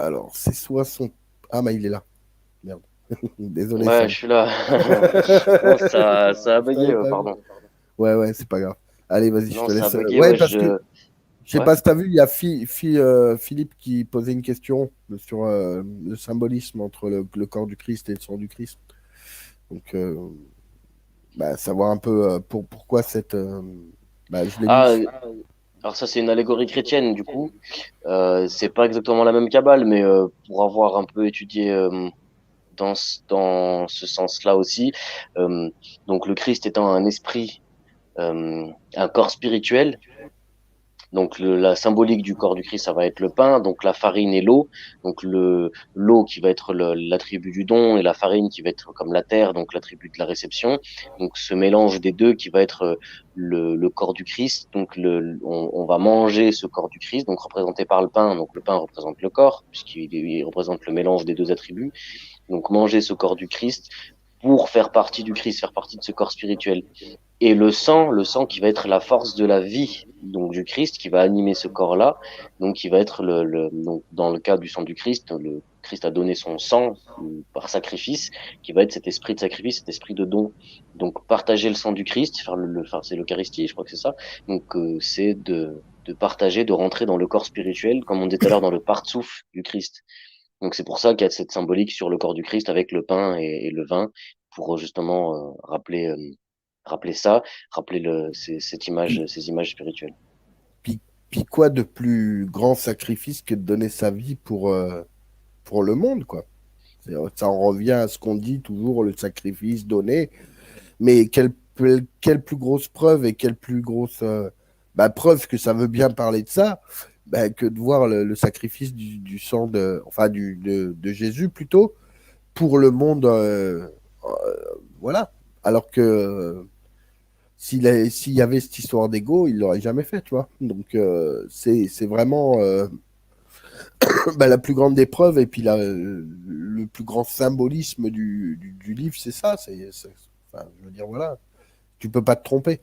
Alors, c'est soit son... Ah, mais il est là. Merde. Désolé, Ouais, Sam. je suis là. Non, ça a Je bugué, t'avais pas vu. pardon. Ouais, ouais, c'est pas grave. Allez, vas-y, je Non, te ça a laisse. bugué, Ouais, ouais, parce que je sais Ouais. pas si t'as vu, il y a Philippe qui posait une question sur le symbolisme entre le corps du Christ et le sang du Christ. Donc, bah, savoir un peu pourquoi cette. Bah, je l'ai Ah, mis. alors ça, c'est une allégorie chrétienne, du coup. C'est pas exactement la même Kabbale, mais pour avoir un peu étudié dans ce sens-là aussi, euh, donc le Christ étant un esprit, un corps spirituel. Donc la symbolique du corps du Christ, ça va être le pain, donc la farine et l'eau. Donc l'eau qui va être l'attribut du don et la farine qui va être comme la terre, donc l'attribut de la réception. Donc ce mélange des deux qui va être le corps du Christ. Donc on va manger ce corps du Christ, donc représenté par le pain. Donc le pain représente le corps puisqu'il représente le mélange des deux attributs. Donc manger ce corps du Christ pour faire partie du Christ, faire partie de ce corps spirituel. Et le sang qui va être la force de la vie, donc du Christ, qui va animer ce corps-là, donc qui va être donc dans le cas du sang du Christ, le Christ a donné son sang par sacrifice, qui va être cet esprit de sacrifice, cet esprit de don. Donc partager le sang du Christ, faire enfin, c'est l'Eucharistie, je crois que c'est ça. Donc c'est de partager, de rentrer dans le corps spirituel, comme on dit tout à l'heure, dans le partsouf du Christ. Donc c'est pour ça qu'il y a cette symbolique sur le corps du Christ avec le pain et le vin, pour justement rappeler ça, rappeler cette image, Puis, ces images spirituelles. puis, puis quoi de plus grand sacrifice que de donner sa vie pour le monde, quoi. Ça en revient à ce qu'on dit toujours, le sacrifice donné. Mais quelle plus grosse preuve et quelle plus grosse bah, preuve que ça veut bien parler de ça bah, que de voir le sacrifice du sang enfin de Jésus plutôt pour le monde. Voilà. Alors que s'il y avait cette histoire d'ego, il l'aurait jamais fait, tu vois. Donc c'est vraiment bah, la plus grande des preuves et puis le plus grand symbolisme du livre, c'est ça. Enfin, je veux dire, voilà, tu peux pas te tromper.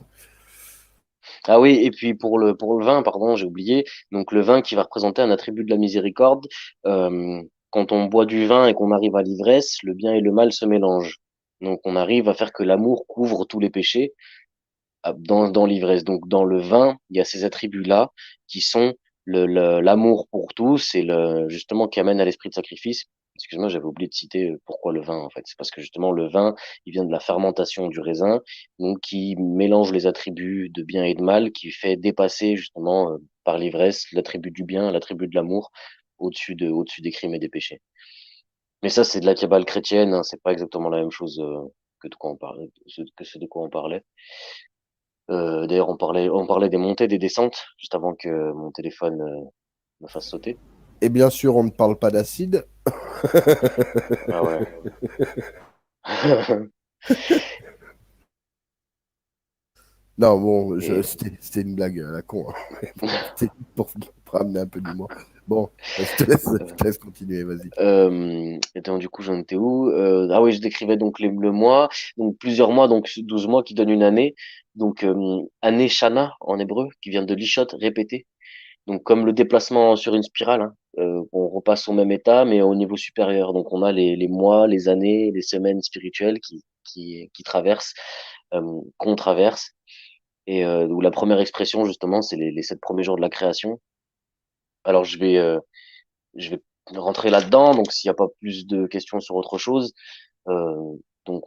Ah oui, et puis pour le vin, pardon, j'ai oublié. Donc le vin qui va représenter un attribut de la miséricorde. Quand on boit du vin et qu'on arrive à l'ivresse, le bien et le mal se mélangent. Donc on arrive à faire que l'amour couvre tous les péchés dans l'ivresse. Donc dans le vin, il y a ces attributs-là qui sont l'amour pour tous et justement qui amène à l'esprit de sacrifice. Excuse-moi, j'avais oublié de citer pourquoi le vin en fait. C'est parce que justement le vin, il vient de la fermentation du raisin, donc qui mélange les attributs de bien et de mal, qui fait dépasser justement par l'ivresse l'attribut du bien, l'attribut de l'amour au-dessus des crimes et des péchés. Mais ça, c'est de la cabale chrétienne, hein, c'est pas exactement la même chose que de quoi on parlait, que ce de quoi on parlait. D'ailleurs, on parlait des montées, des descentes, juste avant que mon téléphone me fasse sauter. Et bien sûr, on ne parle pas d'acide. Ah ouais. Non, bon, Et, c'était une blague à la con, hein. Bon, c'était pour ramener un peu d'humour. Bon, je te laisse continuer, vas-y. et donc, du coup, j'en étais où? Ah oui, je décrivais donc le mois, donc plusieurs mois, donc 12 mois qui donnent une année. Donc, année Shana en hébreu, qui vient de Lishot, répéter. Donc, comme le déplacement sur une spirale, hein, on repasse au même état, mais au niveau supérieur. Donc, on a les mois, les années, les semaines spirituelles qui traversent, qu'on traverse. Et où la première expression, justement, c'est les 7 premiers jours de la création. Alors, je vais rentrer là-dedans, donc s'il n'y a pas plus de questions sur autre chose. Donc,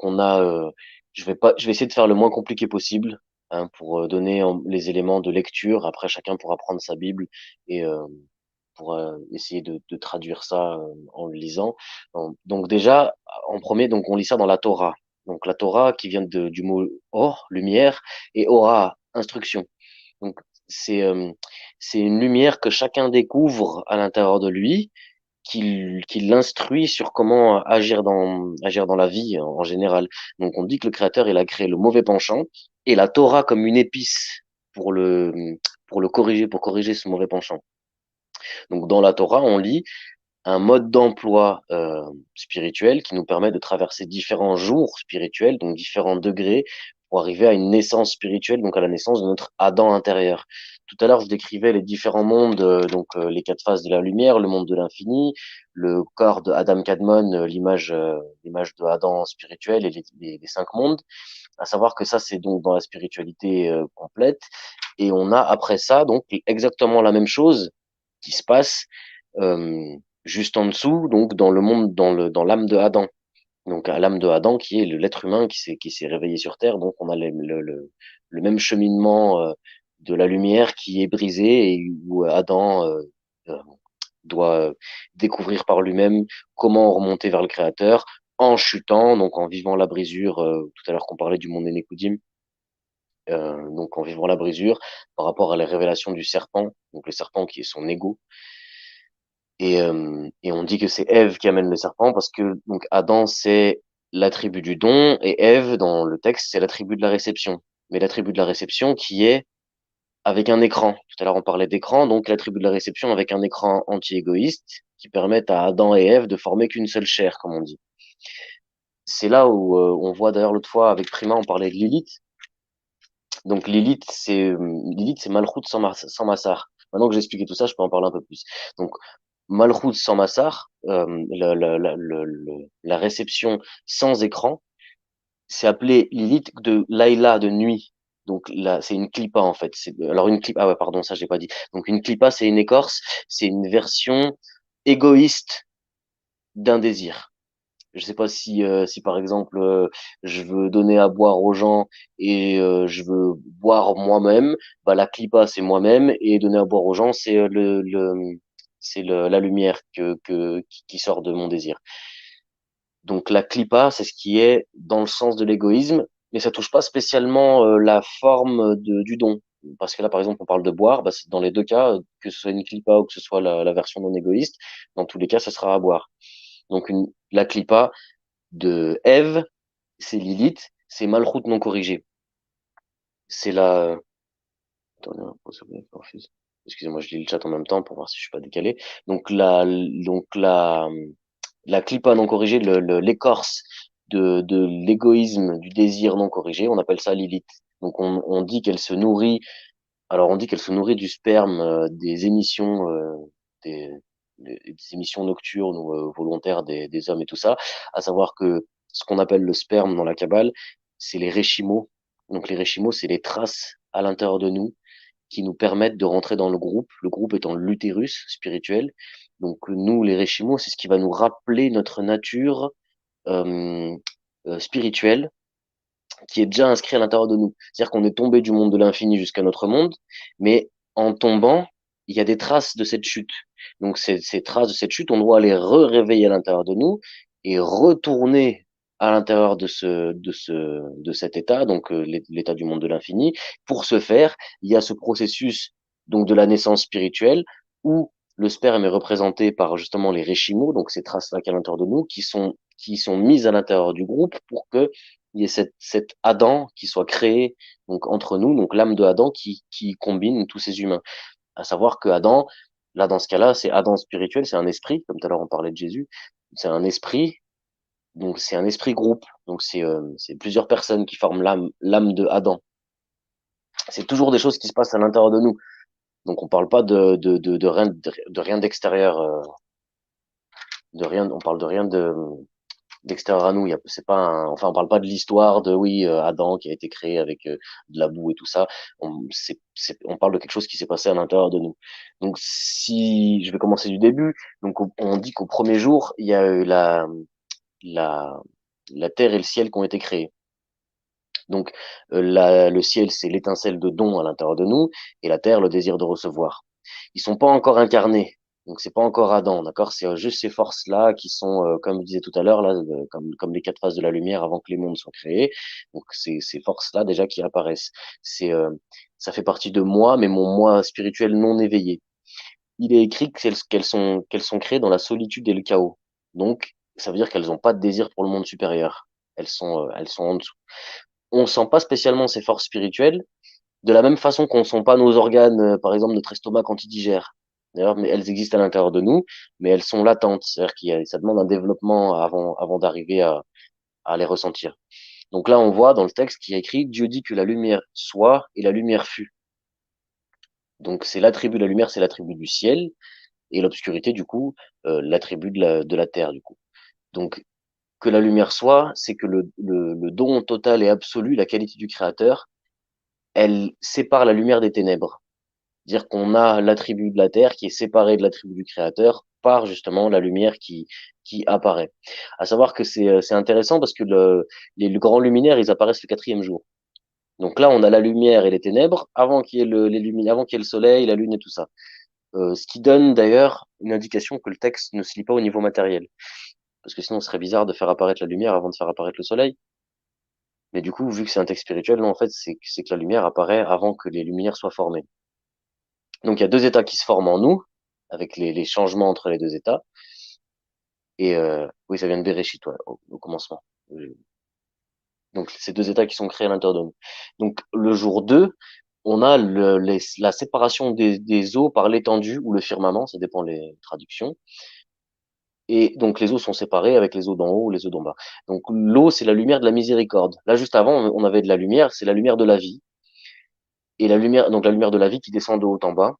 je vais essayer de faire le moins compliqué possible, hein, pour donner les éléments de lecture. Après, chacun pourra prendre sa Bible et pour essayer de traduire ça en le lisant. Donc déjà, en premier, donc on lit ça dans la Torah. Donc la Torah qui vient du mot or, lumière, et ora, instruction. Donc c'est euh, c'est une lumière que chacun découvre à l'intérieur de lui, qui l'instruit sur comment agir dans la vie en général. Donc on dit que le Créateur, il a créé le mauvais penchant et la Torah comme une épice pour le corriger, pour corriger ce mauvais penchant. Donc dans la Torah, on lit un mode d'emploi spirituel qui nous permet de traverser différents jours spirituels, donc différents degrés, pour arriver à une naissance spirituelle, donc à la naissance de notre Adam intérieur. tout à l'heure, je décrivais les différents mondes, les quatre phases de la lumière, le monde de l'infini, le corps de Adam Kadmon, l'image de Adam spirituel et les cinq mondes. À savoir que ça, c'est donc dans la spiritualité complète. Et on a après ça, donc, exactement la même chose qui se passe euh, juste en dessous, donc dans le monde, dans l'âme de Adam. Donc à l'âme de Adam, qui est l'être humain qui s'est réveillé sur Terre. Donc on a le même cheminement de la lumière qui est brisé et où Adam euh, doit découvrir par lui-même comment remonter vers le Créateur en chutant, donc en vivant la brisure. Tout à l'heure qu'on parlait du monde Nénécoudime, donc en vivant la brisure par rapport à la révélation du serpent, donc le serpent qui est son ego. Et on dit que c'est Ève qui amène le serpent parce que donc Adam c'est l'attribut du don et Ève dans le texte c'est l'attribut de la réception. Mais l'attribut de la réception qui est avec un écran. Tout à l'heure on parlait d'écran, donc l'attribut de la réception avec un écran anti-égoïste qui permet à Adam et Ève de former qu'une seule chair, comme on dit. C'est là où on voit d'ailleurs l'autre fois avec Prima on parlait de Lilith. Donc Lilith c'est Malchut sans Massar. Maintenant que j'ai expliqué tout ça, je peux en parler un peu plus. Donc Malchut sans Massar, la réception sans écran, c'est appelé Lilith de Laïla de nuit. Donc là, c'est une clipa en fait. Alors une clipa, ah ouais, pardon, ça j'ai pas dit. Donc une clipa, c'est une écorce, c'est une version égoïste d'un désir. Je sais pas si par exemple je veux donner à boire aux gens et je veux boire moi-même, bah la clipa c'est moi-même et donner à boire aux gens c'est la lumière qui sort de mon désir. Donc la clipa c'est ce qui est dans le sens de l'égoïsme, mais ça touche pas spécialement la forme du don. Parce que là, par exemple, on parle de boire, bah, dans les deux cas, que ce soit une clipa ou que ce soit la version non égoïste, dans tous les cas, ça sera à boire. Donc la clipa, de Ève, c'est Lilith, c'est Malchut non corrigé. C'est la... Attendez, excusez-moi, je lis le chat en même temps pour voir si je suis pas décalé. Donc la clipa non corrigée, l'écorce de l'égoïsme, du désir non corrigé, on appelle ça Lilith. Donc on dit qu'elle se nourrit, alors on dit qu'elle se nourrit du sperme des émissions, des, des émissions nocturnes ou volontaires des hommes et tout ça, à savoir que ce qu'on appelle le sperme dans la Kabbale, c'est les réchimos. Donc les réchimos, c'est les traces à l'intérieur de nous qui nous permettent de rentrer dans le groupe étant l'utérus spirituel. Donc nous, les réchimos, c'est ce qui va nous rappeler notre nature euh, spirituelle qui est déjà inscrit à l'intérieur de nous. C'est-à-dire qu'on est tombé du monde de l'infini jusqu'à notre monde, mais en tombant, il y a des traces de cette chute. Donc ces traces de cette chute, on doit les réveiller à l'intérieur de nous et retourner à l'intérieur de cet état, donc l'état du monde de l'infini. Pour ce faire, il y a ce processus donc de la naissance spirituelle où le sperme est représenté par justement les réchimos, donc ces traces-là qui à l'intérieur de nous, qui sont mises à l'intérieur du groupe pour que il y ait cet Adam qui soit créé donc entre nous, donc l'âme de Adam qui combine tous ces humains. À savoir que Adam, là dans ce cas-là, c'est Adam spirituel, c'est un esprit, comme tout à l'heure on parlait de Jésus, c'est un esprit, donc c'est un esprit groupe, donc c'est plusieurs personnes qui forment l'âme de Adam. C'est toujours des choses qui se passent à l'intérieur de nous. Donc on parle pas de rien d'extérieur, de rien, on parle de rien d'extérieur à nous. C'est pas enfin, on parle pas de l'histoire de, oui, Adam qui a été créé avec de la boue et tout ça. On parle de quelque chose qui s'est passé à l'intérieur de nous. Donc, si je vais commencer du début, donc on dit qu'au premier jour, il y a eu la, la terre et le ciel qui ont été créés. Donc, le ciel, c'est l'étincelle de don à l'intérieur de nous, et la terre, le désir de recevoir. Ils sont pas encore incarnés, donc c'est pas encore Adam, d'accord? C'est juste ces forces-là qui sont, comme je disais tout à l'heure, là, comme les quatre phases de la lumière avant que les mondes soient créés. Donc c'est ces forces-là déjà qui apparaissent. C'est, ça fait partie de moi, mais mon moi spirituel non éveillé. Il est écrit qu'elles sont créées dans la solitude et le chaos. Donc ça veut dire qu'elles n'ont pas de désir pour le monde supérieur. Elles sont en dessous. On sent pas spécialement ces forces spirituelles, de la même façon qu'on sent pas nos organes, par exemple notre estomac quand il digère. D'ailleurs, mais elles existent à l'intérieur de nous, mais elles sont latentes. C'est-à-dire ça demande un développement avant d'arriver à les ressentir. Donc là, on voit dans le texte qui est écrit, Dieu dit que la lumière soit et la lumière fut. Donc c'est l'attribut, la lumière, c'est l'attribut du ciel, et l'obscurité, du coup, l'attribut de la terre, du coup. Donc que la lumière soit, c'est que le don total et absolu, la qualité du créateur, elle sépare la lumière des ténèbres. Dire qu'on a l'attribut de la terre qui est séparé de l'attribut du créateur par justement la lumière qui apparaît. À savoir que c'est intéressant parce que les grands luminaires, ils apparaissent le quatrième jour. Donc là, on a la lumière et les ténèbres avant qu'il y ait avant qu'il y ait le soleil, la lune et tout ça. Ce qui donne d'ailleurs une indication que le texte ne se lit pas au niveau matériel. Parce que sinon, ce serait bizarre de faire apparaître la lumière avant de faire apparaître le soleil. Mais du coup, vu que c'est un texte spirituel, non, en fait, c'est que la lumière apparaît avant que les lumières soient formées. Donc il y a deux états qui se forment en nous, avec les changements entre les deux états. Et oui, ça vient de Bereshit, ouais, au commencement. Donc ces deux états qui sont créés à l'intérieur de nous. Donc le jour 2, on a la séparation des eaux par l'étendue ou le firmament, ça dépend les traductions. Et donc les eaux sont séparées avec les eaux d'en haut ou les eaux d'en bas. Donc l'eau, c'est la lumière de la miséricorde. Là, juste avant, on avait de la lumière, c'est la lumière de la vie. Et la lumière, donc la lumière de la vie qui descend de haut en bas.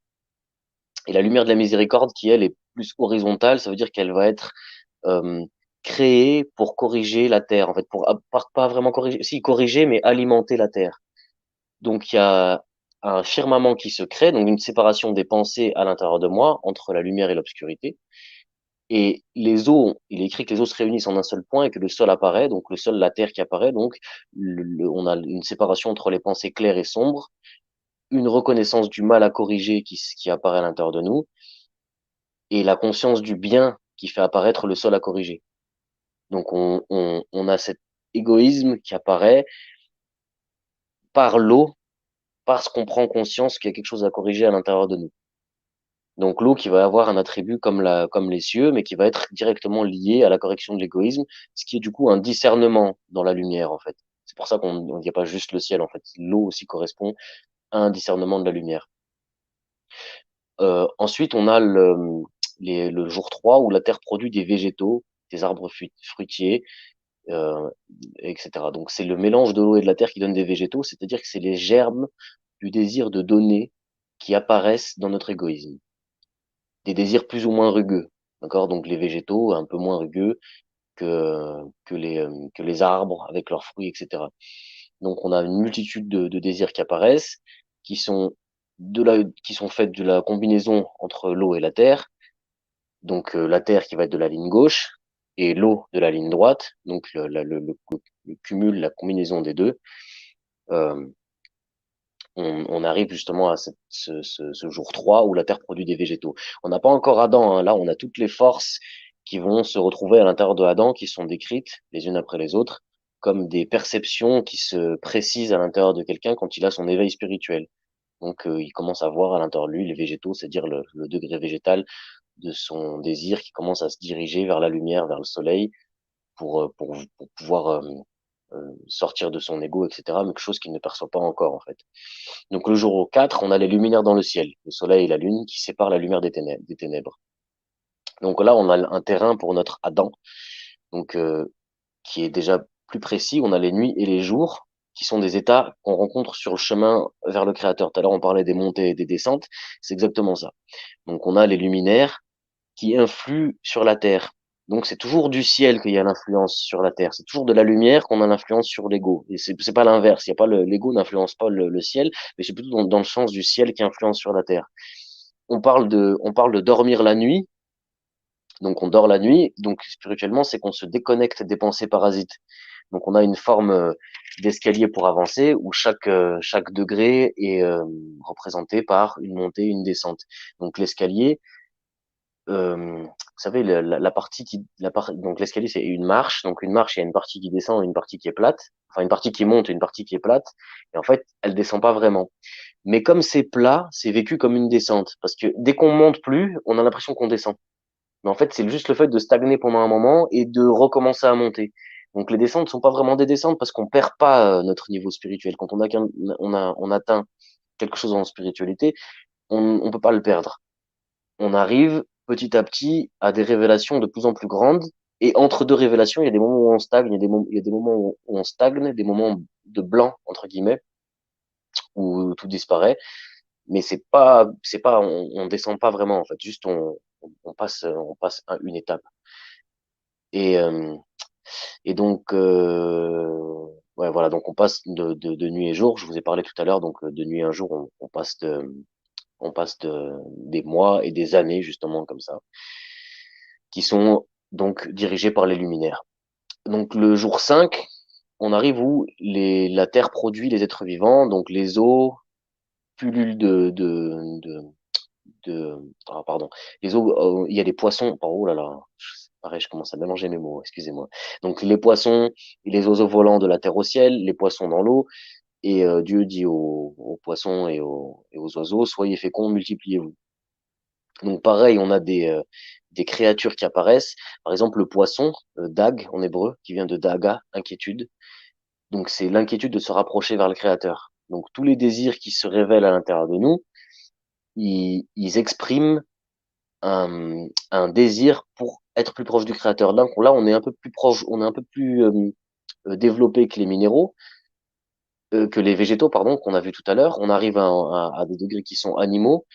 Et la lumière de la miséricorde qui, elle, est plus horizontale, ça veut dire qu'elle va être euh, créée pour corriger la terre, en fait, pour pas vraiment corriger, si corriger, mais alimenter la terre. Donc il y a un firmament qui se crée, donc une séparation des pensées à l'intérieur de moi entre la lumière et l'obscurité. Et les eaux, il est écrit que les eaux se réunissent en un seul point et que le sol apparaît, donc le sol, la terre qui apparaît, donc on a une séparation entre les pensées claires et sombres, une reconnaissance du mal à corriger qui apparaît à l'intérieur de nous, et la conscience du bien qui fait apparaître le sol à corriger. Donc on a cet égoïsme qui apparaît par l'eau, parce qu'on prend conscience qu'il y a quelque chose à corriger à l'intérieur de nous. Donc l'eau qui va avoir un attribut comme les cieux, mais qui va être directement lié à la correction de l'égoïsme, ce qui est du coup un discernement dans la lumière en fait. C'est pour ça qu'on ne dit pas juste le ciel en fait. L'eau aussi correspond à un discernement de la lumière. Ensuite, on a le jour 3 où la terre produit des végétaux, des arbres fruitiers, euh, etc. Donc c'est le mélange de l'eau et de la terre qui donne des végétaux, c'est-à-dire que c'est les germes du désir de donner qui apparaissent dans notre égoïsme. Des désirs plus ou moins rugueux, d'accord? Donc les végétaux un peu moins rugueux que les arbres avec leurs fruits, etc. Donc on a une multitude de désirs qui apparaissent, qui sont qui sont faits de la combinaison entre l'eau et la terre. Donc la terre qui va être de la ligne gauche et l'eau de la ligne droite. Donc le cumul, la combinaison des deux. Euh, on arrive justement à ce jour 3 où la terre produit des végétaux. On n'a pas encore Adam, hein. Là, on a toutes les forces qui vont se retrouver à l'intérieur de Adam, qui sont décrites les unes après les autres, comme des perceptions qui se précisent à l'intérieur de quelqu'un quand il a son éveil spirituel. Donc, il commence à voir à l'intérieur de lui les végétaux, c'est-à-dire le degré végétal de son désir qui commence à se diriger vers la lumière, vers le soleil, pour pouvoir sortir de son ego, etc., mais quelque chose qu'il ne perçoit pas encore, en fait. Donc le jour 4, on a les luminaires dans le ciel, le soleil et la lune, qui séparent la lumière des ténèbres. Donc là, on a un terrain pour notre Adam, donc qui est déjà plus précis. On a les nuits et les jours, qui sont des états qu'on rencontre sur le chemin vers le Créateur. Tout à l'heure, on parlait des montées et des descentes, c'est exactement ça. Donc on a les luminaires qui influent sur la Terre. Donc c'est toujours du ciel qu'il y a l'influence sur la Terre. C'est toujours de la lumière qu'on a l'influence sur l'ego. Et c'est pas l'inverse. Il y a pas l'ego n'influence pas le ciel, mais c'est plutôt dans le sens du ciel qui influence sur la Terre. On parle de dormir la nuit. Donc on dort la nuit. Donc spirituellement, c'est qu'on se déconnecte des pensées parasites. Donc on a une forme d'escalier pour avancer où chaque degré est représenté par une montée, une descente. Donc l'escalier, vous savez, donc l'escalier c'est une marche, donc une marche il y a une partie qui descend et une partie qui est plate, enfin une partie qui monte et une partie qui est plate, et en fait elle descend pas vraiment. Mais comme c'est plat, c'est vécu comme une descente, parce que dès qu'on monte plus, on a l'impression qu'on descend. Mais en fait c'est juste le fait de stagner pendant un moment et de recommencer à monter. Donc les descentes sont pas vraiment des descentes parce qu'on perd pas notre niveau spirituel. Quand on atteint quelque chose en spiritualité, on peut pas le perdre. On arrive petit à petit à des révélations de plus en plus grandes. Et entre deux révélations, il y a des moments où on stagne, il y a des moments où on stagne, des moments de blanc, entre guillemets, où tout disparaît. mais on descend pas vraiment en fait, juste on passe une étape. Et donc ouais voilà, donc on passe de nuit et jour. Je vous ai parlé tout à l'heure, donc de nuit et un jour, on passe des mois et des années justement comme ça, qui sont donc dirigés par les luminaires. Donc le jour 5, on arrive où la Terre produit les êtres vivants, donc les eaux pullulent ah, pardon, les eaux, il y a des poissons, oh là là, pareil, je commence à mélanger mes mots, excusez-moi. Donc les poissons et les oiseaux volants de la terre au ciel, les poissons dans l'eau, et Dieu dit aux poissons et aux oiseaux, soyez féconds, multipliez-vous. Donc pareil, on a des créatures qui apparaissent. Par exemple, le poisson, dag en hébreu, qui vient de daga, inquiétude. Donc c'est l'inquiétude de se rapprocher vers le Créateur. Donc tous les désirs qui se révèlent à l'intérieur de nous, ils expriment un désir pour être plus proche du Créateur. Donc là, on est un peu plus proche, on est un peu plus développé que les minéraux, que les végétaux, pardon, qu'on a vu tout à l'heure. On arrive à des degrés qui sont animaux,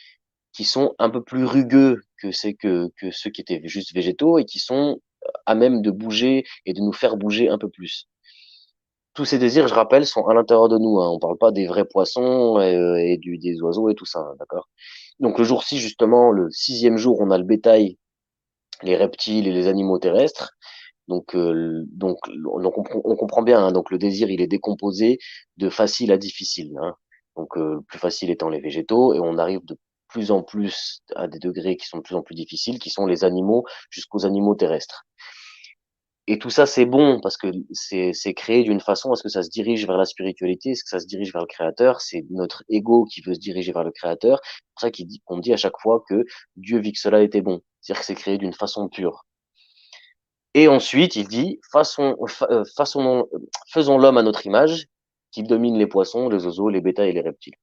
qui sont un peu plus rugueux que ceux qui étaient juste végétaux et qui sont à même de bouger et de nous faire bouger un peu plus. Tous ces désirs, je rappelle, sont à l'intérieur de nous. Hein. On parle pas des vrais poissons des oiseaux et tout ça, hein, d'accord? Donc le jour 6, justement, le sixième jour, on a le bétail, les reptiles et les animaux terrestres. On comprend bien. Hein, donc le désir, il est décomposé de facile à difficile. Hein. Donc le plus facile étant les végétaux, et on arrive de plus en plus à des degrés qui sont de plus en plus difficiles, qui sont les animaux jusqu'aux animaux terrestres. Et tout ça, c'est bon parce que c'est créé d'une façon à ce que ça se dirige vers la spiritualité, est-ce que ça se dirige vers le Créateur. C'est notre ego qui veut se diriger vers le Créateur. C'est pour ça qu'on dit à chaque fois que Dieu vit que cela était bon. C'est-à-dire que c'est créé d'une façon pure. Et ensuite, il dit, faisons l'homme à notre image, qui domine les poissons, les oiseaux, les bétails et les reptiles.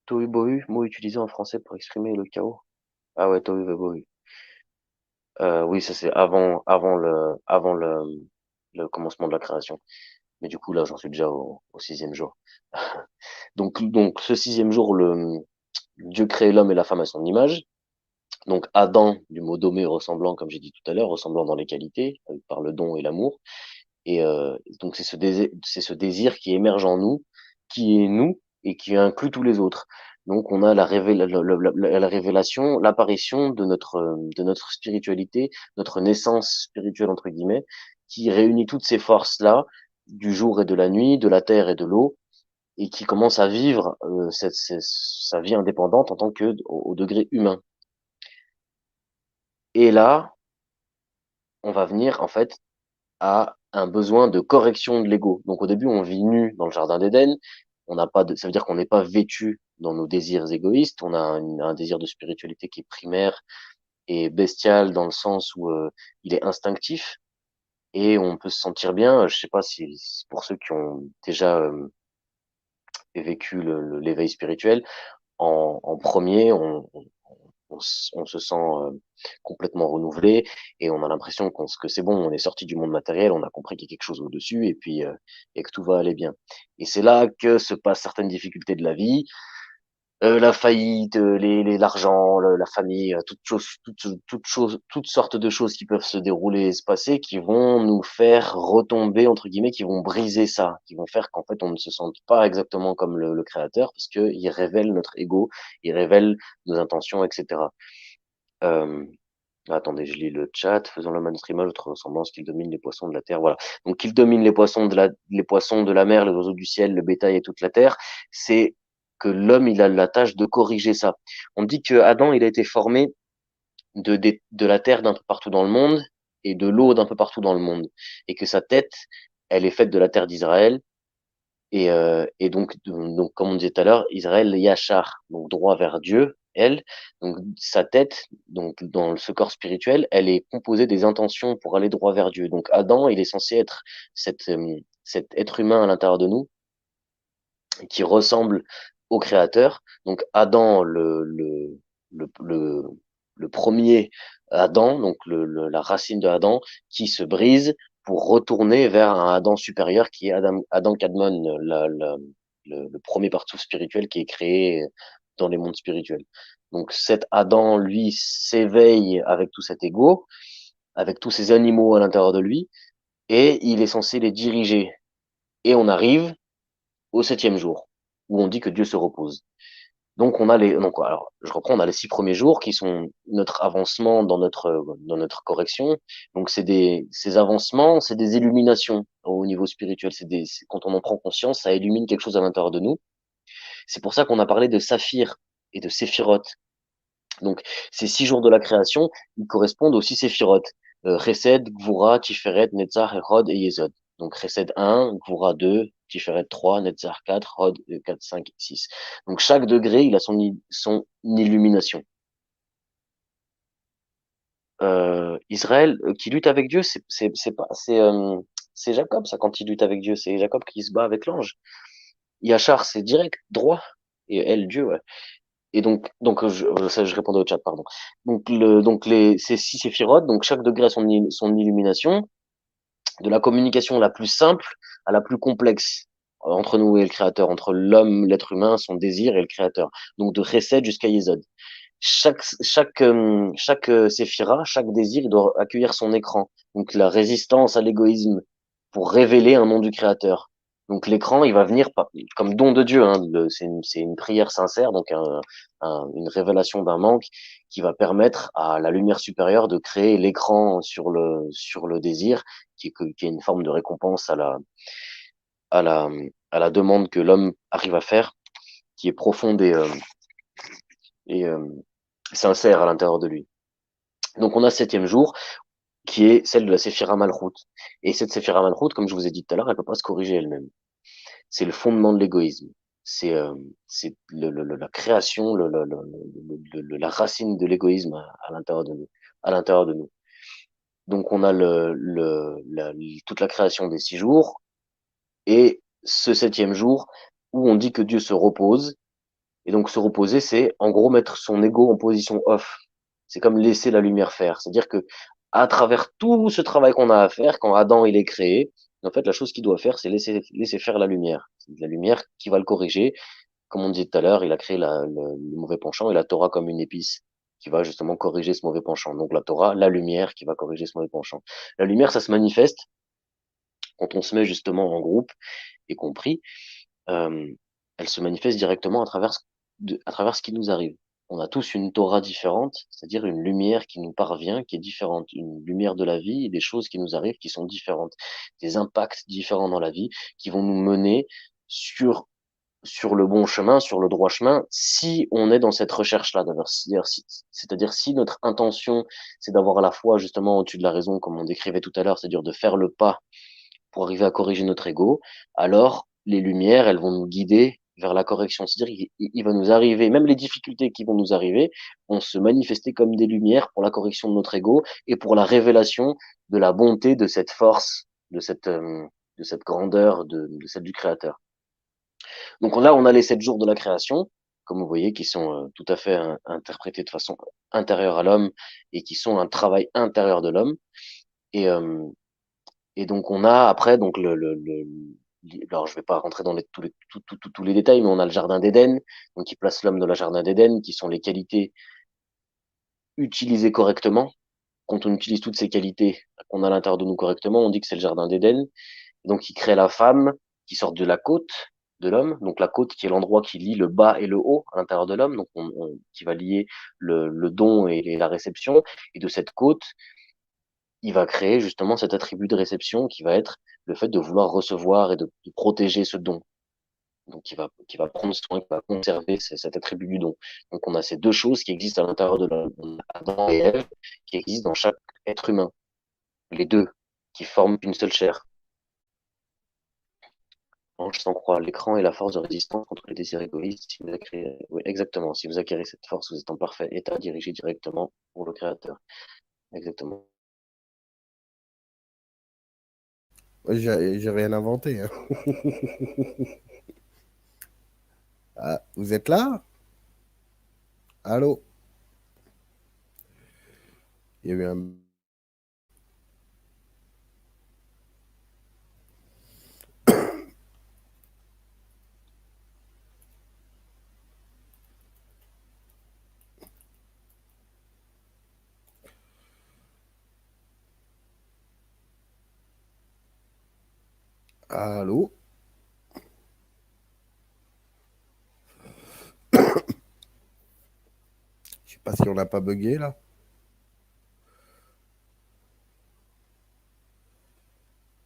Tohu bohu, mot utilisé en français pour exprimer le chaos. Ah ouais, tohu bohu. Oui, ça c'est avant le commencement de la création. Mais du coup, là, j'en suis déjà au sixième jour. Donc, ce sixième jour, Dieu crée l'homme et la femme à son image. Donc, Adam, du mot domé, ressemblant, comme j'ai dit tout à l'heure, ressemblant dans les qualités, par le don et l'amour. Et donc, c'est ce désir qui émerge en nous, qui est nous et qui inclut tous les autres. Donc, on a la révélation, l'apparition de notre spiritualité, notre naissance spirituelle, entre guillemets, qui réunit toutes ces forces-là, du jour et de la nuit, de la terre et de l'eau, et qui commence à vivre sa vie indépendante en tant que au degré humain. Et là, on va venir, en fait, à un besoin de correction de l'ego. Donc au début, on vit nu dans le jardin d'Éden. On n'a pas de, ça veut dire qu'on n'est pas vêtu dans nos désirs égoïstes. On a un désir de spiritualité qui est primaire et bestial dans le sens où il est instinctif et on peut se sentir bien. Je sais pas si pour ceux qui ont déjà vécu l'éveil spirituel, en premier, on se sent complètement renouvelé et on a l'impression que c'est bon, on est sorti du monde matériel, on a compris qu'il y a quelque chose au-dessus et que tout va aller bien. Et c'est là que se passent certaines difficultés de la vie, la faillite, l'argent, la famille, toutes sortes de choses qui peuvent se dérouler et se passer, qui vont nous faire retomber, entre guillemets, qui vont briser ça, qui vont faire qu'en fait on ne se sente pas exactement comme le créateur, parce qu'il révèle notre ego, il révèle nos intentions, etc. Euh, Attendez, je lis le chat. Faisons l'homme à notre image, notre ressemblance, qu'il domine les poissons de la terre. Voilà. Donc, qu'il domine les poissons de la mer, les oiseaux du ciel, le bétail et toute la terre. C'est que l'homme, il a la tâche de corriger ça. On dit que Adam, il a été formé de la terre d'un peu partout dans le monde et de l'eau d'un peu partout dans le monde. Et que sa tête, elle est faite de la terre d'Israël. Et donc, comme on disait tout à l'heure, Israël Yachar, donc droit vers Dieu, elle, donc sa tête, donc dans ce corps spirituel, elle est composée des intentions pour aller droit vers Dieu. Donc Adam, il est censé être cet être humain à l'intérieur de nous qui ressemble au Créateur. Donc Adam, le, le, le premier Adam, donc la racine de Adam, qui se brise pour retourner vers un Adam supérieur qui est Adam Kadmon, le premier partout spirituel qui est créé dans les mondes spirituels. Donc cet Adam, lui, s'éveille avec tout cet ego, avec tous ces animaux à l'intérieur de lui, et il est censé les diriger. Et on arrive au septième jour, où on dit que Dieu se repose. Donc on a donc alors je reprends, on a les 6 premiers jours qui sont notre avancement dans notre correction. Donc ces avancements, c'est des illuminations au niveau spirituel. Quand on en prend conscience, ça illumine quelque chose à l'intérieur de nous. C'est pour ça qu'on a parlé de saphir et de séphiroth. Donc ces 6 jours de la création, ils correspondent aux 6 séphiroth. Chesed, Gvura, Tiferet, Netzach, Hod et Yesod. Donc Chesed 1, Gvura 2, Tiferet 3, Netzach 4, Hod 4, 5, 6. Donc chaque degré, il a son illumination. Israël qui lutte avec Dieu, c'est pas c'est Jacob ça quand il lutte avec Dieu, c'est Jacob qui se bat avec l'ange. Yachar c'est direct, droit et elle Dieu ouais. Et donc ça je répondais au chat pardon. Donc ces 6 séphiroth, donc chaque degré a son illumination, de la communication la plus simple à la plus complexe entre nous et le créateur, entre l'homme, l'être humain, son désir et le créateur. Donc de Chesed jusqu'à Yesod. Chaque séphira, chaque désir, il doit accueillir son écran. Donc la résistance à l'égoïsme pour révéler un nom du créateur. Donc l'écran, il va venir comme don de Dieu. Hein, c'est une prière sincère, donc une révélation d'un manque qui va permettre à la lumière supérieure de créer l'écran sur le désir, qui est une forme de récompense à la, à la demande que l'homme arrive à faire, qui est profonde et sincère à l'intérieur de lui. Donc on a ce septième jour qui est celle de la Séphira Malchut. Et cette Séphira Malchut, comme je vous ai dit tout à l'heure, elle peut pas se corriger elle-même. C'est le fondement de l'égoïsme. C'est la création, la racine de l'égoïsme à l'intérieur de nous. À l'intérieur de nous. Donc on a toute la création des 6 jours et ce septième jour où on dit que Dieu se repose. Et donc se reposer, c'est en gros mettre son ego en position off. C'est comme laisser la lumière faire. C'est-à-dire que à travers tout ce travail qu'on a à faire, quand Adam il est créé, en fait la chose qu'il doit faire, c'est laisser faire la lumière. C'est la lumière qui va le corriger. Comme on disait tout à l'heure, il a créé le mauvais penchant et la Torah comme une épice qui va justement corriger ce mauvais penchant. Donc la Torah, la lumière qui va corriger ce mauvais penchant. La lumière, ça se manifeste quand on se met justement en groupe et compris, euh, elle se manifeste directement à travers ce qui nous arrive. On a tous une Torah différente, c'est-à-dire une lumière qui nous parvient, qui est différente, une lumière de la vie et des choses qui nous arrivent qui sont différentes, des impacts différents dans la vie qui vont nous mener sur sur le bon chemin, sur le droit chemin, si on est dans cette recherche-là. C'est-à-dire si notre intention, c'est d'avoir la foi justement au-dessus de la raison, comme on décrivait tout à l'heure, c'est-à-dire de faire le pas pour arriver à corriger notre ego, alors les lumières, elles vont nous guider vers la correction. C'est-à-dire il va nous arriver, même les difficultés qui vont nous arriver, vont se manifester comme des lumières pour la correction de notre ego et pour la révélation de la bonté de cette force, de cette grandeur, de celle du Créateur. Donc là, on a les 7 jours de la création, comme vous voyez, qui sont tout à fait interprétés de façon intérieure à l'homme et qui sont un travail intérieur de l'homme. Et, euh, et donc on a après donc alors je vais pas rentrer dans tous les détails, mais on a le jardin d'Éden, donc qui place l'homme dans le jardin d'Éden, qui sont les qualités utilisées correctement. Quand on utilise toutes ces qualités qu'on a à l'intérieur de nous correctement, on dit que c'est le jardin d'Éden. Donc il crée la femme qui sort de la côte de l'homme, donc la côte qui est l'endroit qui lie le bas et le haut à l'intérieur de l'homme, donc qui va lier le don et la réception. Et de cette côte, il va créer justement cet attribut de réception qui va être le fait de vouloir recevoir et de protéger ce don. Donc, qui va prendre soin, qui va conserver cet attribut du don. Donc, on a ces deux choses qui existent à l'intérieur de l'homme. On a Adam et Ève qui existent dans chaque être humain. Les deux qui forment une seule chair. Ange sans croix, l'écran est la force de résistance contre les désirs égoïstes. Si vous acquérez, oui, exactement. Si vous acquérez cette force, vous êtes en parfait état dirigé directement pour le Créateur. Exactement. J'ai rien inventé, hein. Ah, vous êtes là? Allô? Il y a eu un... Allô? Je sais pas si on n'a pas bugué là.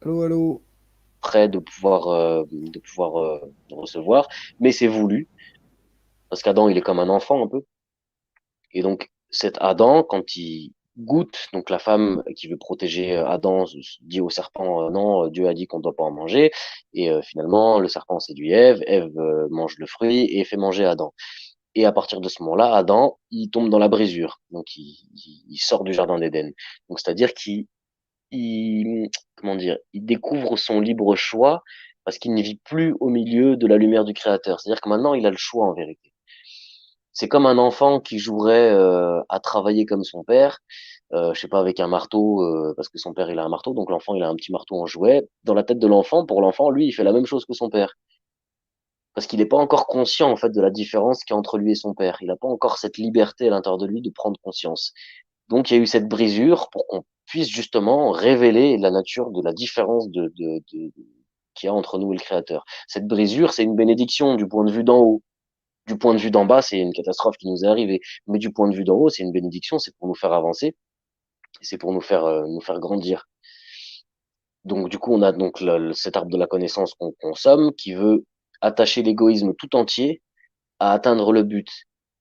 Allô, allô? Prêt de pouvoir recevoir, mais c'est voulu, parce qu'Adam, il est comme un enfant un peu. Et donc, cet Adam, quand il goûte, donc la femme qui veut protéger Adam dit au serpent, non, Dieu a dit qu'on ne doit pas en manger. Et finalement, le serpent séduit Ève, Ève mange le fruit et fait manger Adam. Et à partir de ce moment-là, Adam, il tombe dans la brisure. Donc, il sort du jardin d'Éden. Donc, c'est-à-dire comment dire, il découvre son libre choix parce qu'il ne vit plus au milieu de la lumière du Créateur. C'est-à-dire que maintenant, il a le choix en vérité. C'est comme un enfant qui jouerait à travailler comme son père, je sais pas, avec un marteau, parce que son père il a un marteau, donc l'enfant il a un petit marteau en jouet. Dans la tête de l'enfant, pour l'enfant, lui, il fait la même chose que son père, parce qu'il n'est pas encore conscient en fait de la différence qu'il y a entre lui et son père. Il n'a pas encore cette liberté à l'intérieur de lui de prendre conscience. Donc il y a eu cette brisure pour qu'on puisse justement révéler la nature de la différence qu'il y a entre nous et le Créateur. Cette brisure, c'est une bénédiction du point de vue d'en haut. Du point de vue d'en bas, c'est une catastrophe qui nous est arrivée. Mais du point de vue d'en haut, c'est une bénédiction, c'est pour nous faire avancer, c'est pour nous faire grandir. Donc du coup, on a donc cet arbre de la connaissance qu'on consomme, qui veut attacher l'égoïsme tout entier à atteindre le but,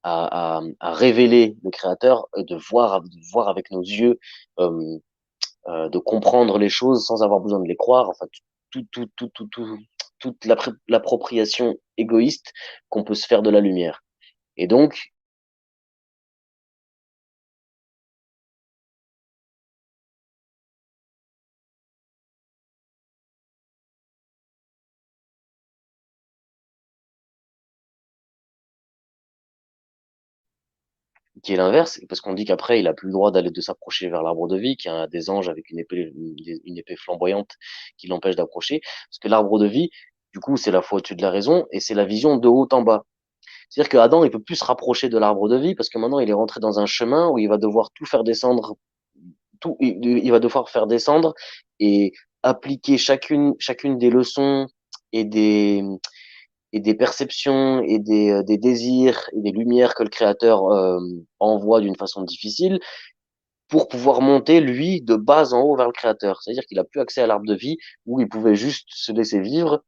à révéler le Créateur, de voir avec nos yeux, euh, de comprendre les choses sans avoir besoin de les croire. Enfin, toute l'appropriation égoïste qu'on peut se faire de la lumière. Et donc, qui est l'inverse, parce qu'on dit qu'après, il a plus le droit d'aller de s'approcher vers l'arbre de vie, qu'il y a des anges avec une épée flamboyante qui l'empêche d'approcher. Parce que l'arbre de vie, du coup, c'est la foi au-dessus de la raison, et c'est la vision de haut en bas. C'est-à-dire que Adam, il peut plus se rapprocher de l'arbre de vie, parce que maintenant, il est rentré dans un chemin où il va devoir tout faire descendre, il va devoir faire descendre et appliquer chacune des leçons et des perceptions et des désirs et des lumières que le créateur envoie d'une façon difficile pour pouvoir monter, lui, de bas en haut vers le créateur. C'est-à-dire qu'il a plus accès à l'arbre de vie où il pouvait juste se laisser vivre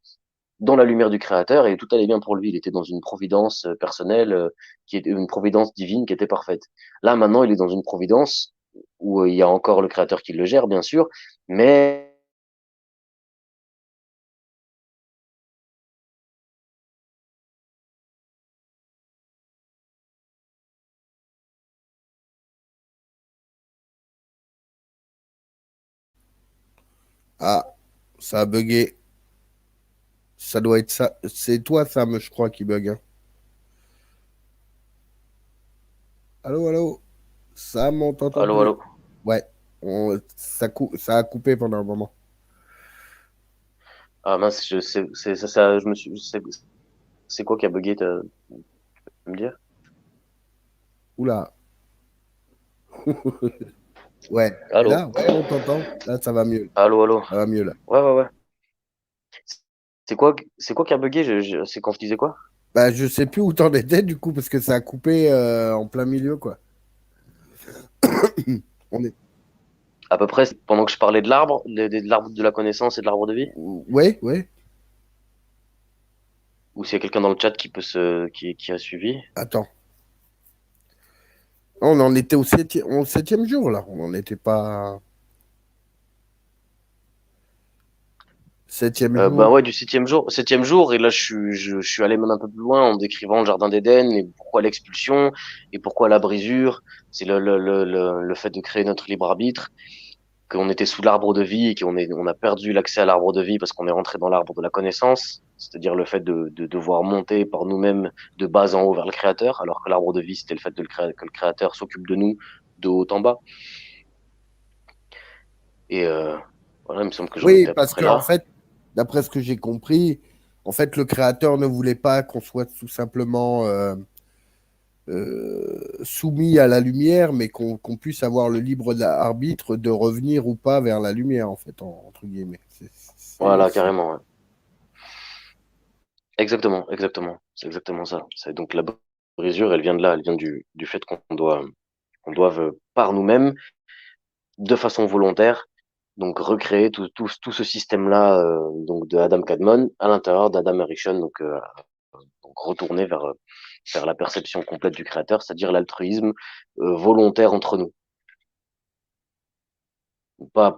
dans la lumière du créateur et tout allait bien pour lui. Il était dans une providence personnelle qui était une providence divine qui était parfaite. Là, maintenant, il est dans une providence où il y a encore le créateur qui le gère, bien sûr, mais Ah, ça a bugué. Ça doit être ça. C'est toi, Sam, je crois, qui bug, hein. Allô, allô? Sam, on t'entend allô, plus. allô. Ouais, ça a coupé pendant un moment. Ah mince, ça, c'est quoi qui a bugué, tu peux me dire? Oula. Ouais. Et Allô? là, ouais, on t'entend. Là, ça va mieux. Allô, allô? Ça va mieux, là. Ouais, ouais, ouais. C'est quoi qui a bugué? C'est quand je disais quoi? Bah, je sais plus où t'en étais, du coup, parce que ça a coupé en plein milieu, quoi. On est... À peu près pendant que je parlais de l'arbre, de l'arbre de la connaissance et de l'arbre de vie? Ouais, ouais. Ou s'il y a quelqu'un dans le chat qui a suivi? Attends. On en était au septième jour, là. On n'en était pas... Septième Bah jour. ouais, du septième jour, et là je suis allé même un peu plus loin en décrivant le jardin d'Éden et pourquoi l'expulsion et pourquoi la brisure. C'est le fait de créer notre libre arbitre, qu'on était sous l'arbre de vie et on a perdu l'accès à l'arbre de vie parce qu'on est rentré dans l'arbre de la connaissance, c'est-à-dire le fait de devoir monter par nous-mêmes de bas en haut vers le Créateur, alors que l'arbre de vie c'était le fait que le Créateur s'occupe de nous de haut en bas. Et voilà, il me semble que j'en Oui, étais à peu parce près qu'en là. fait, d'après ce que j'ai compris, en fait, le créateur ne voulait pas qu'on soit tout simplement soumis à la lumière, mais qu'on puisse avoir le libre arbitre de revenir ou pas vers la lumière, en fait, entre guillemets. Voilà, carrément. Ouais. Exactement, exactement. C'est exactement ça. C'est donc la brisure, elle vient de là, elle vient du fait qu'on doive par nous-mêmes, de façon volontaire, donc recréer tout ce système-là, donc de Adam Kadmon à l'intérieur d'Adam Harishon, donc retourner vers la perception complète du créateur, c'est-à-dire l'altruisme volontaire entre nous. Pas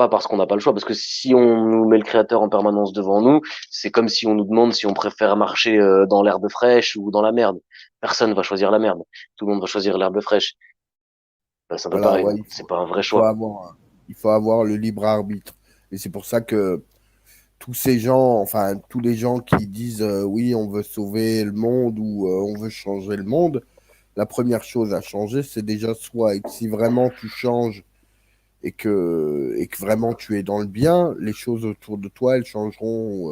parce qu'on n'a pas le choix, parce que si on nous met le créateur en permanence devant nous, c'est comme si on nous demande si on préfère marcher dans l'herbe fraîche ou dans la merde. Personne va choisir la merde. Tout le monde va choisir l'herbe fraîche. Ben, c'est un peu Voilà, pareil, ouais, hein. C'est pas un vrai il faut choix. avoir, il faut avoir le libre arbitre. Et c'est pour ça que tous ces gens, enfin, tous les gens qui disent oui, on veut sauver le monde ou on veut changer le monde, la première chose à changer, c'est déjà soi. Et que si vraiment tu changes et que vraiment tu es dans le bien, les choses autour de toi, elles changeront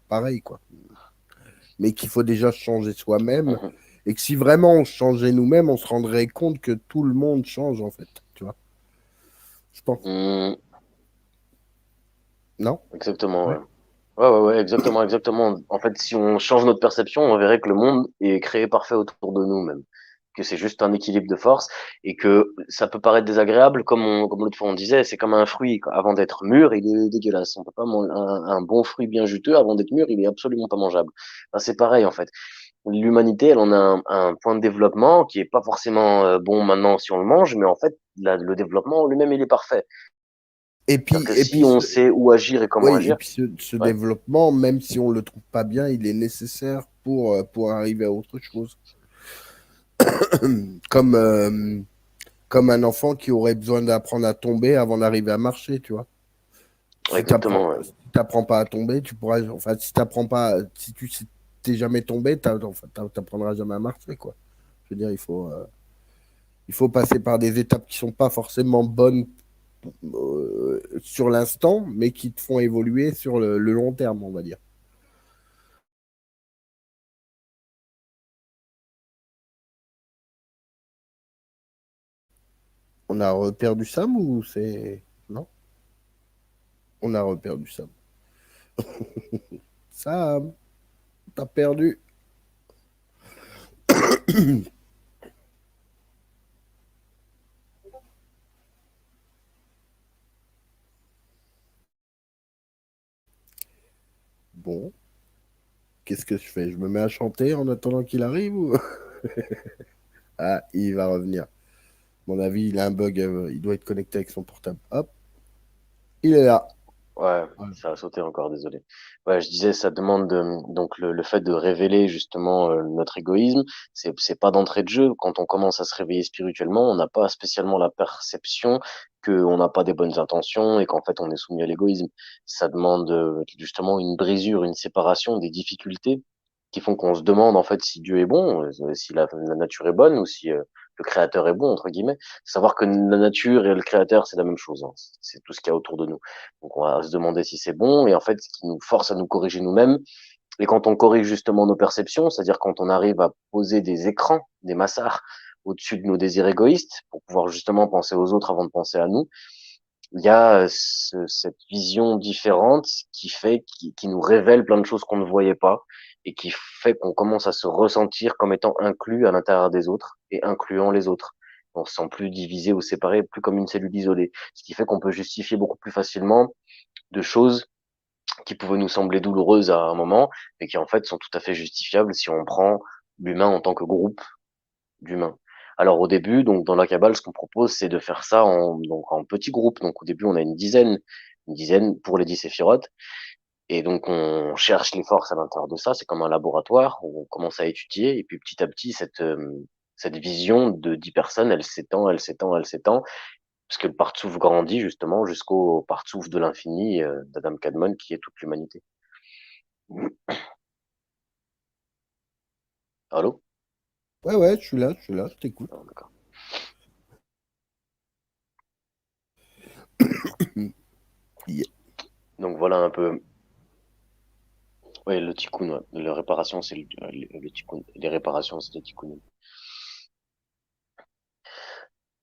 pareil, quoi. Mais qu'il faut déjà changer soi-même Mhm. et que si vraiment on changeait nous-mêmes, on se rendrait compte que tout le monde change, en fait. Tu vois, je pense. Mmh, Non? exactement, Ouais. ouais. Ouais, exactement, exactement. En fait, si on change notre perception, on verrait que le monde est créé parfait autour de nous même, que c'est juste un équilibre de force et que ça peut paraître désagréable, comme l'autre fois on disait, c'est comme un fruit, quoi. Avant d'être mûr, il est dégueulasse. On peut pas un bon fruit bien juteux avant d'être mûr, il est absolument pas mangeable. Ben, c'est pareil en fait. L'humanité, elle en a un point de développement qui est pas forcément bon maintenant si on le mange, mais en fait, le développement lui-même, il est parfait. C'est-à-dire que Et si puis, on sait où agir et comment oui, et agir, puis ce ouais, développement, même si on le trouve pas bien, il est nécessaire pour arriver à autre chose. Comme, comme un enfant qui aurait besoin d'apprendre à tomber avant d'arriver à marcher, tu vois. ouais, exactement, ouais. Si t'apprends pas à tomber, tu pourras, enfin, si t'apprends pas, si tu t'es jamais tombé, enfin, t'apprendras jamais à marcher, quoi. Je veux dire, il faut passer par des étapes qui sont pas forcément bonnes sur l'instant, mais qui te font évoluer sur le long terme, on va dire. On a reperdu Sam ou c'est... Non? On a reperdu Sam. Sam, t'as perdu. Bon, qu'est-ce que je fais? Je me mets à chanter en attendant qu'il arrive ou... Ah, il va revenir. À mon avis, il a un bug. Il doit être connecté avec son portable. Hop, il est là. Ouais, Voilà. ça a sauté encore, désolé. Ouais, je disais, ça demande donc le fait de révéler justement notre égoïsme, c'est pas d'entrée de jeu. Quand on commence à se réveiller spirituellement, on n'a pas spécialement la perception qu'on n'a pas des bonnes intentions et qu'en fait on est soumis à l'égoïsme. Ça demande justement une brisure, une séparation des difficultés qui font qu'on se demande en fait si Dieu est bon, si la nature est bonne ou si le créateur est bon, entre guillemets. Savoir que la nature et le créateur, c'est la même chose, hein. C'est tout ce qu'il y a autour de nous. Donc on va se demander si c'est bon, et en fait, ce qui nous force à nous corriger nous-mêmes. Et quand on corrige justement nos perceptions, c'est-à-dire quand on arrive à poser des écrans, des massards au-dessus de nos désirs égoïstes, pour pouvoir justement penser aux autres avant de penser à nous, il y a cette vision différente qui nous révèle plein de choses qu'on ne voyait pas et qui fait qu'on commence à se ressentir comme étant inclus à l'intérieur des autres et incluant les autres. On se sent plus divisé ou séparé, plus comme une cellule isolée, ce qui fait qu'on peut justifier beaucoup plus facilement de choses qui pouvaient nous sembler douloureuses à un moment, mais qui en fait sont tout à fait justifiables si on prend l'humain en tant que groupe d'humains. Alors au début, donc dans la Kabbale, ce qu'on propose, c'est de faire ça en petits groupes. Donc au début, on a une dizaine pour les 10 séphirotes, et donc on cherche les forces à l'intérieur de ça. C'est comme un laboratoire où on commence à étudier, et puis petit à petit, cette vision de 10 personnes, elle s'étend, elle s'étend, elle s'étend, parce que le Partsouf grandit justement jusqu'au Partsouf de l'infini d'Adam Kadmon, qui est toute l'humanité. Allô? Ouais, ouais, je suis là, je t'écoute. Ah, d'accord. Yeah. Donc voilà un peu. Ouais, le tikkun, ouais. La réparation, c'est le tikkun. Les réparations, c'est le tikkun.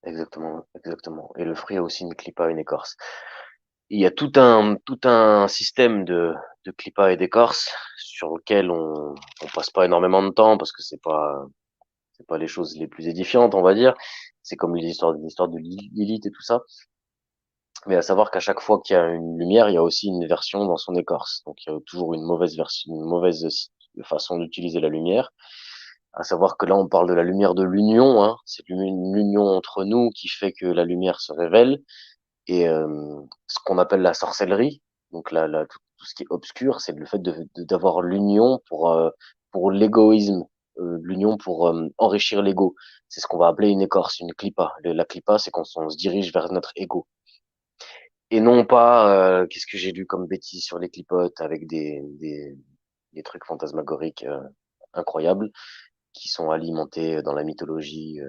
Exactement, exactement. Et le fruit a aussi une clipa, une écorce. Il y a tout un système de clipa et d'écorce sur lequel on passe pas énormément de temps parce que c'est pas les choses les plus édifiantes, on va dire. C'est comme l'histoire de Lilith et tout ça. Mais à savoir qu'à chaque fois qu'il y a une lumière, il y a aussi une version dans son écorce. Donc il y a toujours une mauvaise version, une mauvaise façon d'utiliser la lumière. À savoir que là, on parle de la lumière de l'union, hein. C'est l'union entre nous qui fait que la lumière se révèle. Et ce qu'on appelle la sorcellerie, donc tout ce qui est obscur, c'est le fait d'avoir l'union pour l'égoïsme, l'union pour enrichir l'ego. C'est ce qu'on va appeler une écorce, une clipa. La clipa, c'est quand on se dirige vers notre ego. Et non pas, qu'est-ce que j'ai lu comme bêtises sur les clipotes avec des trucs fantasmagoriques incroyables qui sont alimentés dans la mythologie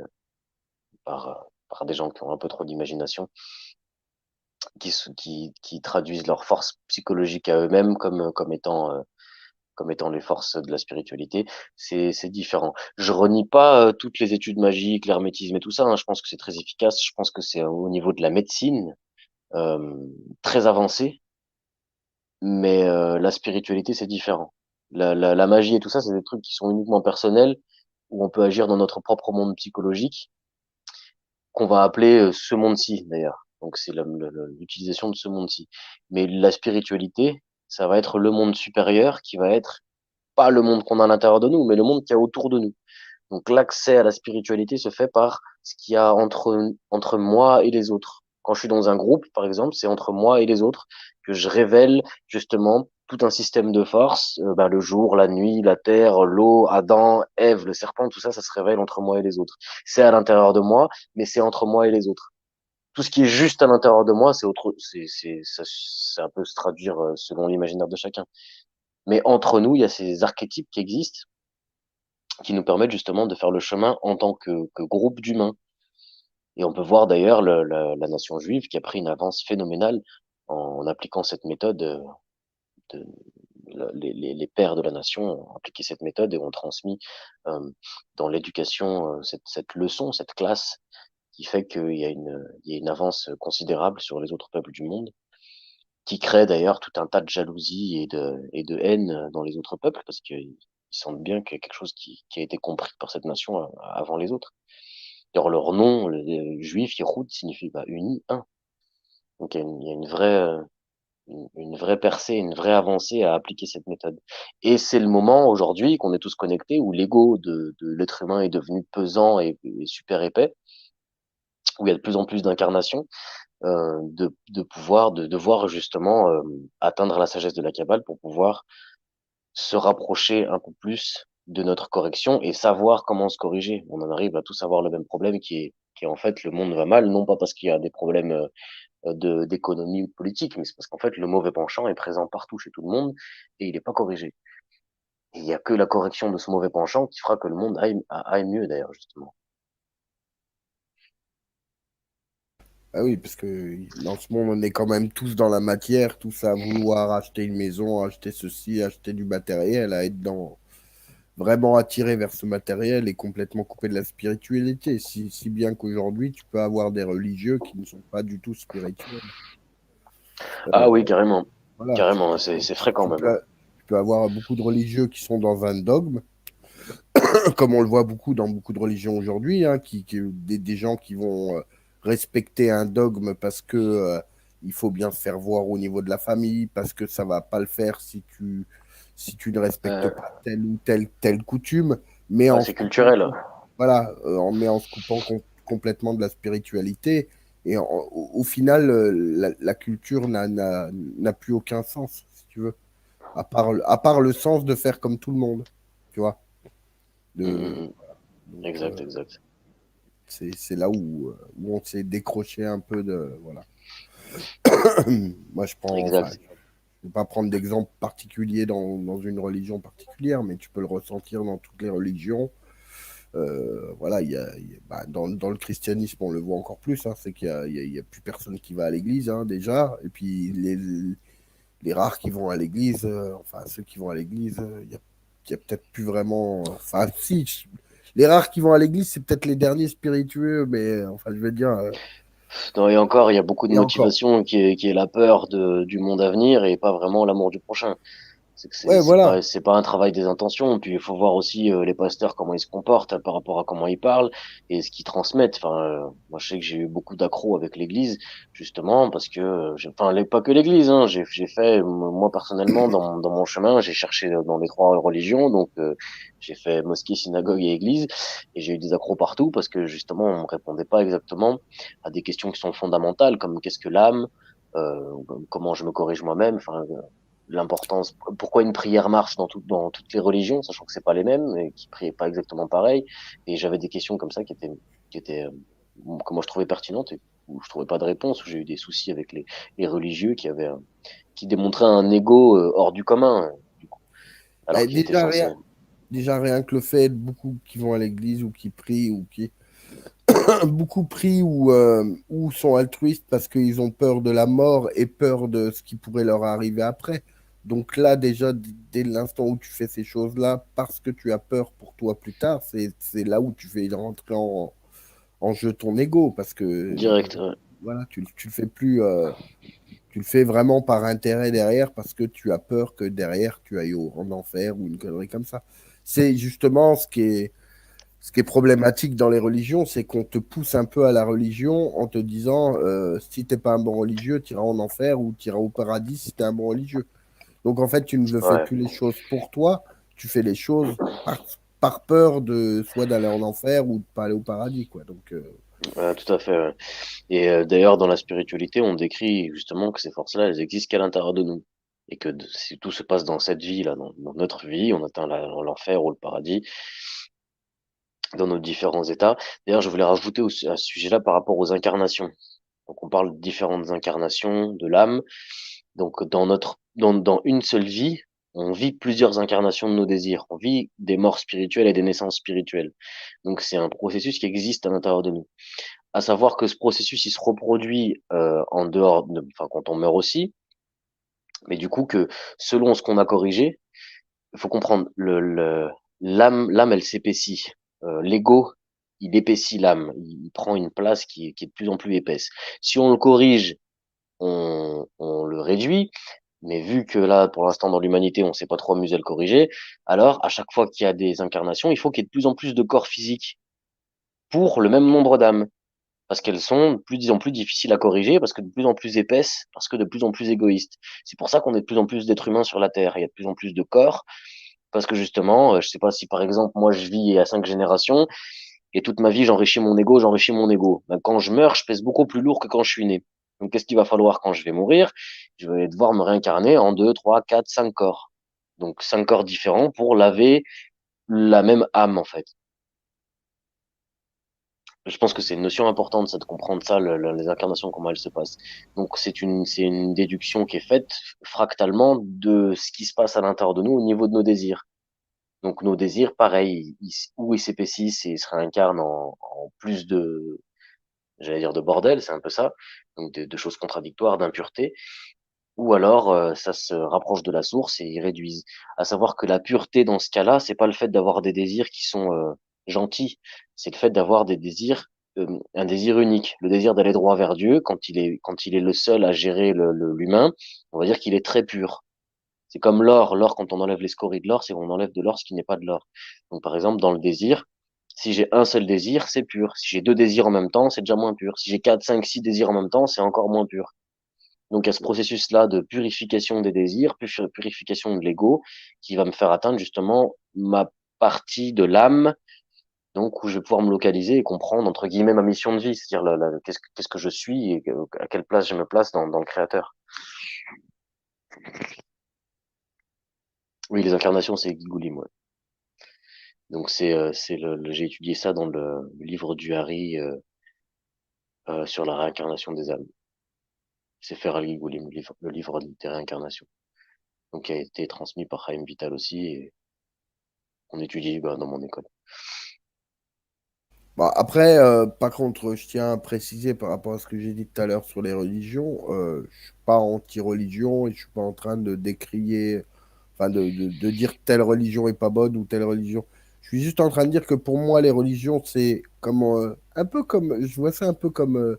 par des gens qui ont un peu trop d'imagination, qui traduisent leurs forces psychologiques à eux-mêmes comme étant les forces de la spiritualité. C'est différent. Je renie pas toutes les études magiques, l'hermétisme et tout ça, hein. Je pense que c'est très efficace. Je pense que c'est au niveau de la médecine euh, très avancé, mais la spiritualité, c'est différent. La magie et tout ça, c'est des trucs qui sont uniquement personnels, où on peut agir dans notre propre monde psychologique, qu'on va appeler ce monde-ci, d'ailleurs. Donc c'est l'utilisation de ce monde-ci. Mais la spiritualité, ça va être le monde supérieur qui va être pas le monde qu'on a à l'intérieur de nous, mais le monde qui a autour de nous. Donc l'accès à la spiritualité se fait par ce qu'il y a entre moi et les autres. Quand je suis dans un groupe, par exemple, c'est entre moi et les autres que je révèle justement tout un système de force, le jour, la nuit, la terre, l'eau, Adam, Ève, le serpent, tout ça, ça se révèle entre moi et les autres. C'est à l'intérieur de moi, mais c'est entre moi et les autres. Tout ce qui est juste à l'intérieur de moi, c'est un peu se traduire selon l'imaginaire de chacun. Mais entre nous, il y a ces archétypes qui existent, qui nous permettent justement de faire le chemin en tant que groupe d'humains. Et on peut voir d'ailleurs la nation juive qui a pris une avance phénoménale en appliquant cette méthode. De, les pères de la nation ont appliqué cette méthode et ont transmis euh, dans l'éducation cette leçon, cette classe qui fait il y a une avance considérable sur les autres peuples du monde, qui crée d'ailleurs tout un tas de jalousie et de haine dans les autres peuples parce qu'ils sentent bien qu'il y a quelque chose qui a été compris par cette nation avant les autres. D'ailleurs, leur nom, le juif, Yehud, signifie uni, un. Donc il y a une vraie percée, une vraie avancée à appliquer cette méthode. Et c'est le moment aujourd'hui qu'on est tous connectés où l'ego de l'être humain est devenu pesant et super épais, où il y a de plus en plus d'incarnations, de voir justement atteindre la sagesse de la Kabbale pour pouvoir se rapprocher un peu plus de notre correction et savoir comment se corriger. On en arrive à tous avoir le même problème qui est en fait le monde va mal, non pas parce qu'il y a des problèmes d'économie ou de politique, mais c'est parce qu'en fait le mauvais penchant est présent partout chez tout le monde et il n'est pas corrigé. Et il n'y a que la correction de ce mauvais penchant qui fera que le monde aille mieux d'ailleurs justement. Ah oui, parce que dans ce monde, on est quand même tous dans la matière, tous à vouloir acheter une maison, acheter ceci, acheter du matériel, à être vraiment attiré vers ce matériel et complètement coupé de la spiritualité. Si bien qu'aujourd'hui, tu peux avoir des religieux qui ne sont pas du tout spirituels. Ah oui, Euh, carrément, voilà, carrément, c'est fréquent même. tu peux avoir beaucoup de religieux qui sont dans un dogme, comme on le voit beaucoup dans beaucoup de religions aujourd'hui, hein, des gens qui vont respecter un dogme parce que il faut bien se faire voir au niveau de la famille, parce que ça va pas le faire si tu ne respectes Euh, pas telle ou telle coutume, mais ouais, en se c'est coupant, culturel. voilà, mais en se coupant complètement de la spiritualité. Et au final, la culture n'a plus aucun sens, si tu veux, à part le sens de faire comme tout le monde, tu vois. Mm, De, mm, mm. donc, Exact, exact. c'est là où on s'est décroché un peu de. Voilà. Moi, enfin, Exact. je ne vais pas prendre d'exemple particulier dans une religion particulière, mais tu peux le ressentir dans toutes les religions. Voilà, dans le christianisme, on le voit encore plus, hein, c'est qu'il y a plus personne qui va à l'église, hein, déjà. Et puis, les rares qui vont à l'église, enfin, ceux qui vont à l'église, il y a peut-être plus vraiment. Enfin, si, les rares qui vont à l'église, c'est peut-être les derniers spiritueux, mais enfin, je veux dire, Non, et encore, il y a beaucoup de et encore. motivation qui est la peur du monde à venir et pas vraiment l'amour du prochain. C'est que Ouais, voilà. c'est pas un travail des intentions. Puis il faut voir aussi les pasteurs comment ils se comportent par rapport à comment ils parlent et ce qu'ils transmettent. Enfin, moi je sais que j'ai eu beaucoup d'accros avec l'Église justement parce que, enfin pas que l'Église. Hein, j'ai fait moi personnellement dans mon chemin, j'ai cherché dans les trois religions. Donc j'ai fait mosquée, synagogue et Église et j'ai eu des accros partout parce que justement on me répondait pas exactement à des questions qui sont fondamentales comme qu'est-ce que l'âme, comment je me corrige moi-même. Enfin l'importance, pourquoi une prière marche dans toutes les religions, sachant que c'est pas les mêmes et qui priaient pas exactement pareil. Et j'avais des questions comme ça qui étaient, que moi je trouvais pertinentes et où je trouvais pas de réponse, où j'ai eu des soucis avec les religieux qui avaient, qui démontraient un ego hors du commun, du coup, alors Bah, qu'ils étaient censés. déjà rien que le fait, beaucoup qui vont à l'église ou qui prient ou qui beaucoup prient ou sont altruistes parce qu'ils ont peur de la mort et peur de ce qui pourrait leur arriver après. Donc là, déjà, dès l'instant où tu fais ces choses-là, parce que tu as peur pour toi plus tard, c'est là où tu fais rentrer en jeu ton ego, parce que Direct, ouais. voilà, tu le fais plus, tu le fais vraiment par intérêt derrière, parce que tu as peur que derrière tu ailles en enfer ou une connerie comme ça. C'est justement ce qui est problématique dans les religions, c'est qu'on te pousse un peu à la religion en te disant si t'es pas un bon religieux, tu iras en enfer ou tu iras au paradis si tu es un bon religieux. Donc en fait, tu ne fais Ouais. plus les choses pour toi, tu fais les choses par peur de soit d'aller en enfer ou de pas aller au paradis, quoi. Donc Ouais, tout à fait. Ouais. Et d'ailleurs, dans la spiritualité, on décrit justement que ces forces-là, elles existent qu'à l'intérieur de nous. Et que si tout se passe dans cette vie-là, dans notre vie, on atteint l'enfer ou le paradis, dans nos différents états. D'ailleurs, je voulais rajouter à ce sujet-là par rapport aux incarnations. Donc, on parle de différentes incarnations de l'âme. Donc, dans une seule vie, on vit plusieurs incarnations de nos désirs. On vit des morts spirituelles et des naissances spirituelles. Donc, c'est un processus qui existe à l'intérieur de nous. À savoir que ce processus, il se reproduit en dehors, enfin, quand on meurt aussi. Mais du coup, que selon ce qu'on a corrigé, il faut comprendre, l'âme, elle s'épaissit. L'ego, il épaissit l'âme. Il prend une place qui est de plus en plus épaisse. Si on le corrige, on le réduit. Mais vu que là, pour l'instant, dans l'humanité, on ne s'est pas trop amusé à le corriger, alors à chaque fois qu'il y a des incarnations, il faut qu'il y ait de plus en plus de corps physiques pour le même nombre d'âmes. Parce qu'elles sont de plus en plus difficiles à corriger, parce que de plus en plus épaisses, parce que de plus en plus égoïstes. C'est pour ça qu'on est de plus en plus d'êtres humains sur la Terre. Il y a de plus en plus de corps, parce que justement, je sais pas si par exemple, moi je vis à 5 générations, et toute ma vie j'enrichis mon ego, j'enrichis mon ego. Ben, quand je meurs, je pèse beaucoup plus lourd que quand je suis né. Donc qu'est-ce qu'il va falloir quand je vais mourir? Je vais devoir me réincarner en 2, 3, 4, 5 corps. Donc 5 corps différents pour laver la même âme en fait. Je pense que c'est une notion importante, ça, de comprendre ça, les incarnations, comment elles se passent. Donc, c'est une déduction qui est faite fractalement de ce qui se passe à l'intérieur de nous au niveau de nos désirs. Donc, nos désirs, pareil, où ils s'épaississent et ils se réincarnent en plus de, j'allais dire de bordel, c'est un peu ça. Donc, de choses contradictoires, d'impureté. Ou alors, ça se rapproche de la source et ils réduisent. À savoir que la pureté dans ce cas-là, c'est pas le fait d'avoir des désirs qui sont gentils, c'est le fait d'avoir des désirs, un désir unique, le désir d'aller droit vers Dieu. Quand il est le seul à gérer l'humain, on va dire qu'il est très pur. C'est comme l'or. L'or, quand on enlève les scories de l'or, c'est qu'on enlève de l'or ce qui n'est pas de l'or. Donc, par exemple, dans le désir, si j'ai un seul désir, c'est pur. Si j'ai deux désirs en même temps, c'est déjà moins pur. Si j'ai 4, 5, 6 désirs en même temps, c'est encore moins pur. Donc, il y a ce processus-là de purification des désirs, purification de l'ego, qui va me faire atteindre justement ma partie de l'âme, donc où je vais pouvoir me localiser et comprendre, entre guillemets, ma mission de vie, c'est-à-dire qu'est-ce que je suis et à quelle place je me place dans le créateur. Oui, les incarnations, c'est Guy Goulim, ouais. Donc, j'ai étudié ça dans le livre du Hari sur la réincarnation des âmes. C'est Feral Guy Goulim, le livre des réincarnations. Donc, qui a été transmis par Chaim Vital aussi et qu'on étudie dans mon école. bah, après, par contre, je tiens à préciser par rapport à ce que j'ai dit tout à l'heure sur les religions, je suis pas anti-religion et je suis pas en train de décrier, enfin de dire que telle religion est pas bonne ou telle religion. Je suis juste en train de dire que pour moi, les religions, c'est comme un peu comme, je vois ça un peu comme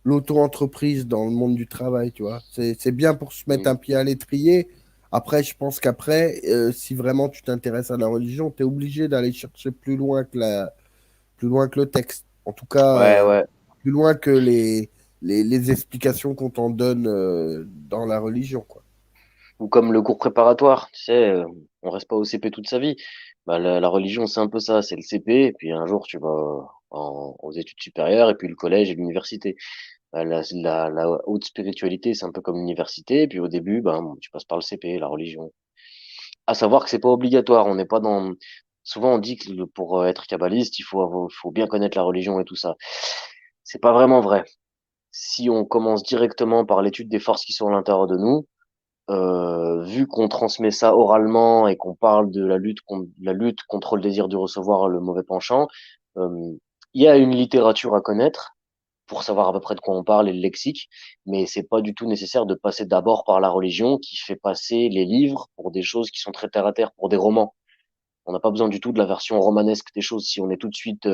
l'auto-entreprise dans le monde du travail, tu vois. C'est bien pour se mettre Mm. un pied à l'étrier. Après, je pense qu'après, si vraiment tu t'intéresses à la religion, tu es obligé d'aller chercher plus loin que le texte. En tout cas, Ouais, ouais. plus loin que les explications qu'on t'en donne dans la religion, quoi. Ou comme le cours préparatoire, tu sais, on reste pas au CP toute sa vie. Bah, la religion, c'est un peu ça, c'est le CP, et puis un jour, tu vas aux études supérieures, et puis le collège et l'université. Bah, la haute spiritualité, c'est un peu comme l'université, et puis au début, ben, tu passes par le CP, la religion. À savoir que c'est pas obligatoire, on n'est pas dans... Souvent, on dit que pour être kabbaliste, faut bien connaître la religion et tout ça. C'est pas vraiment vrai. Si on commence directement par l'étude des forces qui sont à l'intérieur de nous, vu qu'on transmet ça oralement et qu'on parle de la lutte contre le désir du recevoir, le mauvais penchant, euh, il y a une littérature à connaître pour savoir à peu près de quoi on parle et le lexique, mais c'est pas du tout nécessaire de passer d'abord par la religion qui fait passer les livres pour des choses qui sont très terre à terre, pour des romans. On n'a pas besoin du tout de la version romanesque des choses. Si on est tout de suite,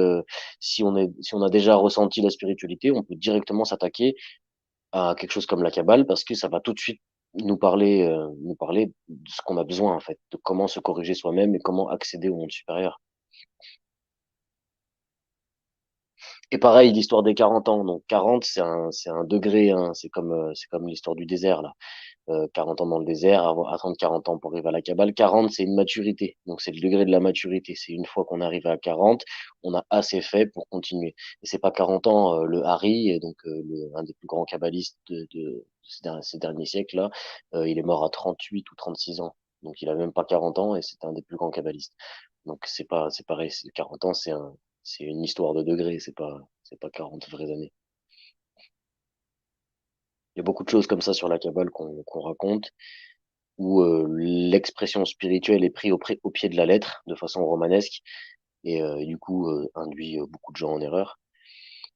si on a déjà ressenti la spiritualité, on peut directement s'attaquer à quelque chose comme la Kabbale parce que ça va tout de suite nous parler de ce qu'on a besoin en fait, de comment se corriger soi-même et comment accéder au monde supérieur. Et pareil, l'histoire des 40 ans. Donc 40, c'est un degré, hein. C'est comme l'histoire du désert là. 40 ans dans le désert, attendre 40 ans pour arriver à la Kabbale. 40, c'est une maturité. Donc c'est le degré de la maturité. C'est une fois qu'on arrive à 40, on a assez fait pour continuer. Et c'est pas 40 ans, le Hari, et donc un des plus grands kabbalistes de ces derniers siècles-là, il est mort à 38 ou 36 ans. Donc il a même pas 40 ans et c'est un des plus grands kabbalistes. Donc c'est pareil, 40 ans, c'est une histoire de degrés, c'est pas 40 vraies années. Il y a beaucoup de choses comme ça sur la Kabbale qu'on raconte où l'expression spirituelle est prise au pied de la lettre, de façon romanesque, et du coup induit beaucoup de gens en erreur.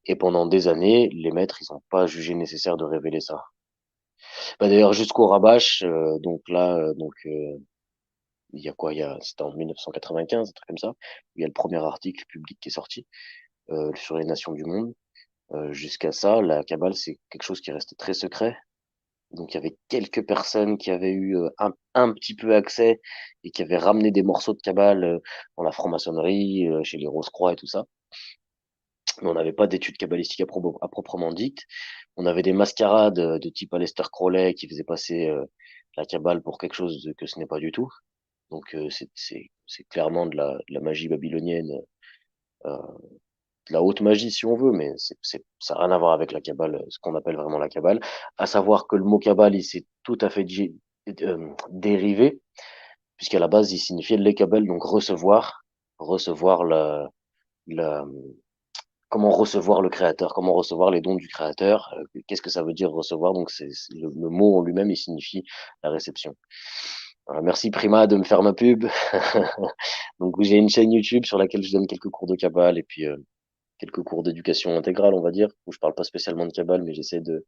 Et pendant des années, les maîtres, ils n'ont pas jugé nécessaire de révéler ça. Bah, d'ailleurs, jusqu'au Rabash, donc là, il y a quoi, c'était en 1995, un truc comme ça, où il y a le premier article public qui est sorti sur les nations du monde. Jusqu'à ça, la Kabbale, c'est quelque chose qui restait très secret. Donc il y avait quelques personnes qui avaient eu un petit peu accès et qui avaient ramené des morceaux de cabale dans la franc-maçonnerie, chez les Rose-Croix et tout ça. Mais on n'avait pas d'études kabbalistiques à proprement dites. On avait des mascarades de type Aleister Crowley qui faisaient passer la cabale pour quelque chose que ce n'est pas du tout. Donc c'est clairement de la magie babylonienne, euh, de la haute magie si on veut, mais ça n'a rien à voir avec la cabale, ce qu'on appelle vraiment la cabale. À savoir que le mot cabale, il s'est tout à fait dérivé, puisqu'à la base, il signifiait les cabales, donc recevoir la, comment recevoir le créateur, comment recevoir les dons du créateur, qu'est-ce que ça veut dire recevoir, donc le mot en lui-même, il signifie la réception. Merci Prima de me faire ma pub. Donc j'ai une chaîne YouTube sur laquelle je donne quelques cours de cabale et puis quelques cours d'éducation intégrale, on va dire, où je parle pas spécialement de cabale, mais j'essaie de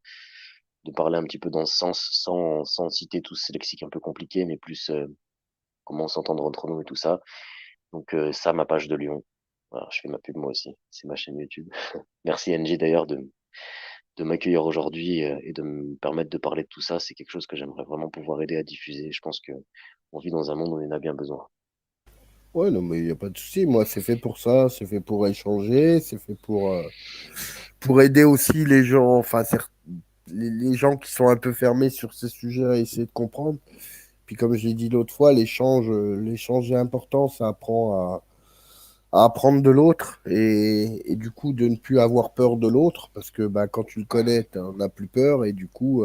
parler un petit peu dans ce sens, sans citer tous ces lexiques un peu compliqués, mais plus comment s'entendre entre nous et tout ça. Donc ça, ma page de Lyon. Voilà, je fais ma pub moi aussi, c'est ma chaîne YouTube. Merci NG d'ailleurs de m'accueillir aujourd'hui et de me permettre de parler de tout ça. C'est quelque chose que j'aimerais vraiment pouvoir aider à diffuser. Je pense que on vit dans un monde où on en a bien besoin. Ouais, non, mais il n'y a pas de souci. Moi, c'est fait pour ça, c'est fait pour échanger, c'est fait pour aider aussi les gens, enfin, les gens qui sont un peu fermés sur ces sujets à essayer de comprendre. Puis, comme je l'ai dit l'autre fois, l'échange est important, ça apprend à apprendre de l'autre et du coup de ne plus avoir peur de l'autre parce que bah, quand tu le connais, tu n'en as plus peur et du coup,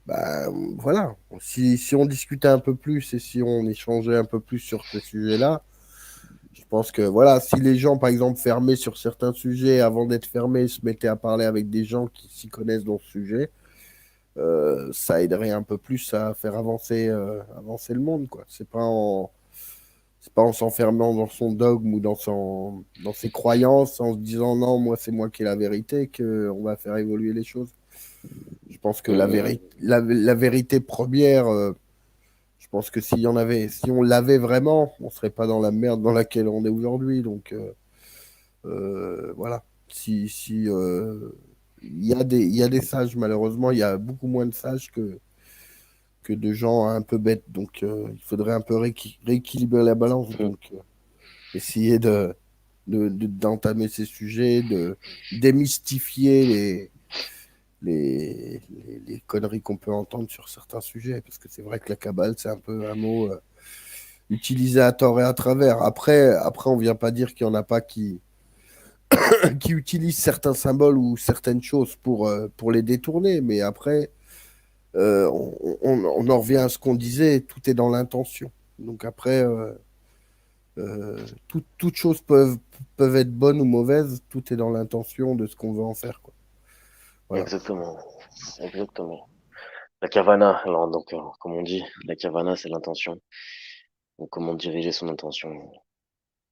bah, voilà. Si on discutait un peu plus et si on échangeait un peu plus sur ces sujets-là, je pense que voilà, si les gens, par exemple, fermés sur certains sujets, avant d'être fermés, se mettaient à parler avec des gens qui s'y connaissent dans ce sujet, ça aiderait un peu plus à faire avancer le monde, quoi. C'est pas en s'enfermant dans son dogme ou dans ses croyances, en se disant non, moi, c'est moi qui ai la vérité, qu'on va faire évoluer les choses. Je pense que Hum, la vérité première, je pense que si on l'avait vraiment, on serait pas dans la merde dans laquelle on est aujourd'hui. Donc, voilà. Si, il y a des sages, malheureusement, il y a beaucoup moins de sages que de gens un peu bêtes. Donc, il faudrait un peu rééquilibrer la balance. Mhm. Donc, essayer d'entamer ces sujets, de démystifier les conneries qu'on peut entendre sur certains sujets. Parce que c'est vrai que la cabale, c'est un peu un mot utilisé à tort et à travers. Après on vient pas dire qu'il n'y en a pas qui utilisent certains symboles ou certaines choses pour les détourner. Mais après, on en revient à ce qu'on disait, tout est dans l'intention. Donc après, toutes choses peuvent être bonnes ou mauvaises, tout est dans l'intention de ce qu'on veut en faire, quoi. Voilà. Exactement. Exactement. La Kavana, alors donc, comme on dit, la Kavana, c'est l'intention. Donc, comment diriger son intention.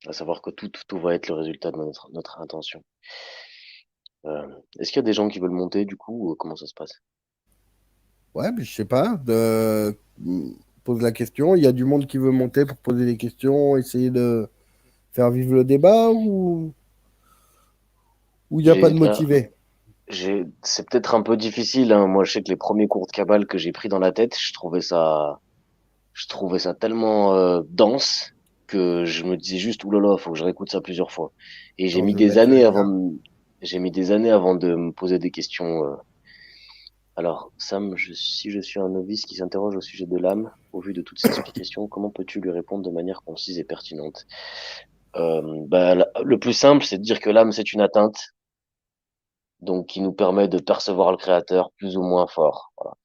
À savoir que tout va être le résultat de notre intention. Euh, Est-ce qu'il y a des gens qui veulent monter, du coup, ou comment ça se passe? Ouais, mais je sais pas. Pose la question. Il y a du monde qui veut monter pour poser des questions, essayer de faire vivre le débat ou il n'y a pas J'ai, de là, motivé. c'est peut-être un peu difficile, hein. Moi, je sais que les premiers cours de Kabbalah que j'ai pris dans la tête, je trouvais ça tellement dense que je me disais juste, oulala, faut que je réécoute ça plusieurs fois. Et Alors, je vais mettre le lien. j'ai mis des années avant de me poser des questions. Alors, Sam, si je suis un novice qui s'interroge au sujet de l'âme, au vu de toutes ces explications, comment peux-tu lui répondre de manière concise et pertinente? Le plus simple, c'est de dire que l'âme, c'est une atteinte, donc qui nous permet de percevoir le Créateur plus ou moins fort. Voilà.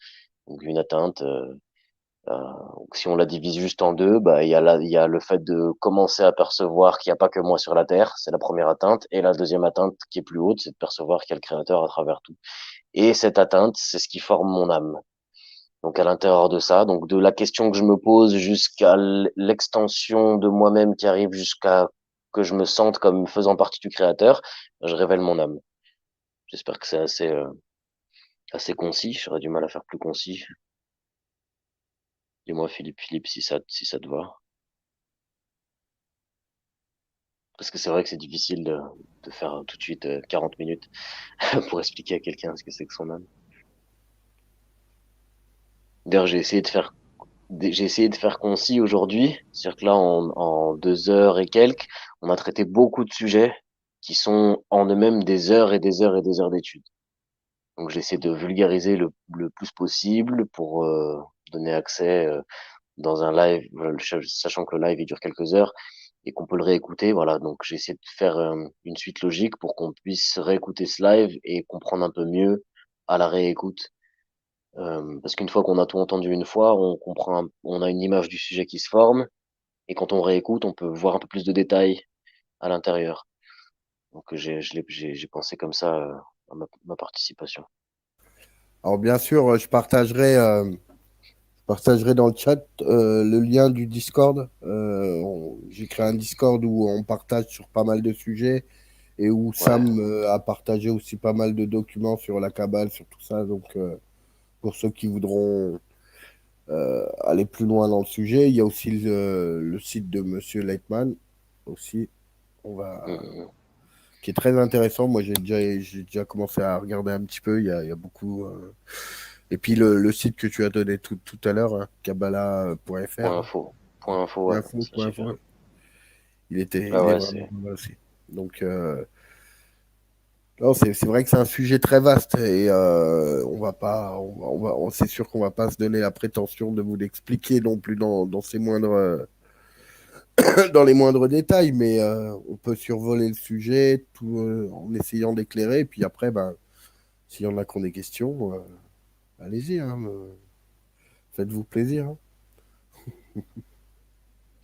Donc une atteinte, donc si on la divise juste en deux, bah, il y a le fait de commencer à percevoir qu'il n'y a pas que moi sur la Terre, c'est la première atteinte, et la deuxième atteinte qui est plus haute, c'est de percevoir qu'il y a le Créateur à travers tout. Et cette atteinte, c'est ce qui forme mon âme. Donc à l'intérieur de ça, donc de la question que je me pose jusqu'à l'extension de moi-même qui arrive jusqu'à que je me sente comme faisant partie du Créateur, je révèle mon âme. J'espère que c'est assez concis. J'aurais du mal à faire plus concis. Dis-moi, Philippe, si ça te va. Parce que c'est vrai que c'est difficile de faire tout de suite 40 minutes pour expliquer à quelqu'un ce que c'est que son âme. D'ailleurs, j'ai essayé de faire concis aujourd'hui. C'est-à-dire que là, en 2 heures et quelques, on a traité beaucoup de sujets qui sont en eux-mêmes des heures et des heures et des heures d'études. Donc, j'essaie de vulgariser le plus possible pour donner accès dans un live, voilà, sachant que le live il dure quelques heures et qu'on peut le réécouter. Voilà, donc j'essaie de faire une suite logique pour qu'on puisse réécouter ce live et comprendre un peu mieux à la réécoute. Parce qu'une fois qu'on a tout entendu une fois, on comprend, on a une image du sujet qui se forme et quand on réécoute, on peut voir un peu plus de détails à l'intérieur. Donc j'ai pensé comme ça à ma participation. Alors, bien sûr, je partagerai dans le chat le lien du Discord. J'ai créé un Discord où on partage sur pas mal de sujets et où Ouais. Sam a partagé aussi pas mal de documents sur la cabale, sur tout ça. Donc, pour ceux qui voudront aller plus loin dans le sujet, il y a aussi le site de Monsieur Leitman aussi. On va, Mhm. qui est très intéressant. Moi, j'ai déjà commencé à regarder un petit peu. Il y a beaucoup. Et puis le site que tu as donné tout à l'heure, hein, Point kabbalah.fr, info. Point info, ouais. Ça, j'ai fait. info, Ah il est ouais, vraiment c'est. pas mal aussi. Donc, non, c'est vrai que c'est un sujet très vaste et on va pas, c'est sûr qu'on va pas se donner la prétention de vous l'expliquer non plus dans ses dans les moindres détails, mais on peut survoler le sujet tout en essayant d'éclairer. Puis après, ben, s'il y en a qui ont des questions, allez-y, hein, faites-vous plaisir, hein.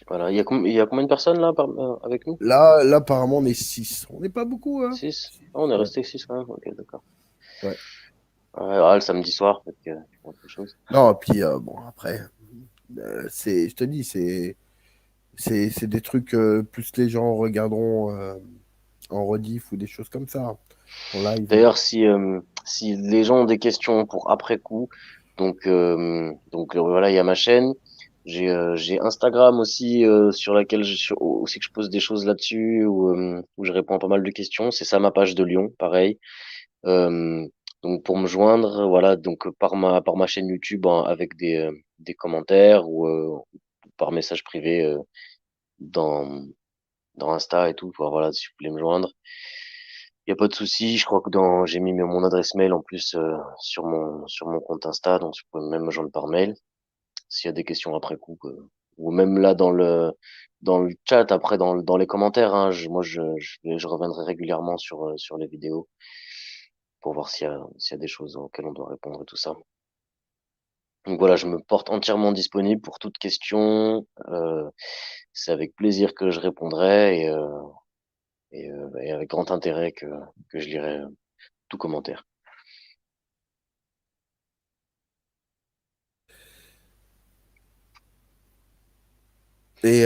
Voilà. Il y a combien de personnes là avec nous? Là, apparemment, on est 6. On n'est pas beaucoup, hein. 6. Ah, on est Ouais, resté 6 quand même. Ok, d'accord. ouais. Ouais, ah, le samedi soir, peut-être qu'ils font autre chose. Non, puis bon, après, je te dis, c'est des trucs, plus les gens regarderont en rediff ou des choses comme ça. En live. D'ailleurs, si les gens ont des questions pour après coup, voilà, il y a ma chaîne. J'ai Instagram aussi sur laquelle aussi que je pose des choses là-dessus où je réponds à pas mal de questions. C'est ça ma page de Lyon, pareil. Donc pour me joindre, voilà, donc par ma chaîne YouTube hein, avec des commentaires ou par message privé dans, dans Insta et tout. Voilà, si vous voulez me joindre. Il y a pas de souci. Je crois que j'ai mis mon adresse mail en plus sur mon compte Insta, donc vous pouvez même me joindre par mail s'il y a des questions après coup, ou même là dans le chat après dans les commentaires. Hein, je reviendrai régulièrement sur les vidéos pour voir s'il y a des choses auxquelles on doit répondre et tout ça. Donc voilà, je me porte entièrement disponible pour toute question. C'est avec plaisir que je répondrai et avec grand intérêt que je lirai tout commentaire. Et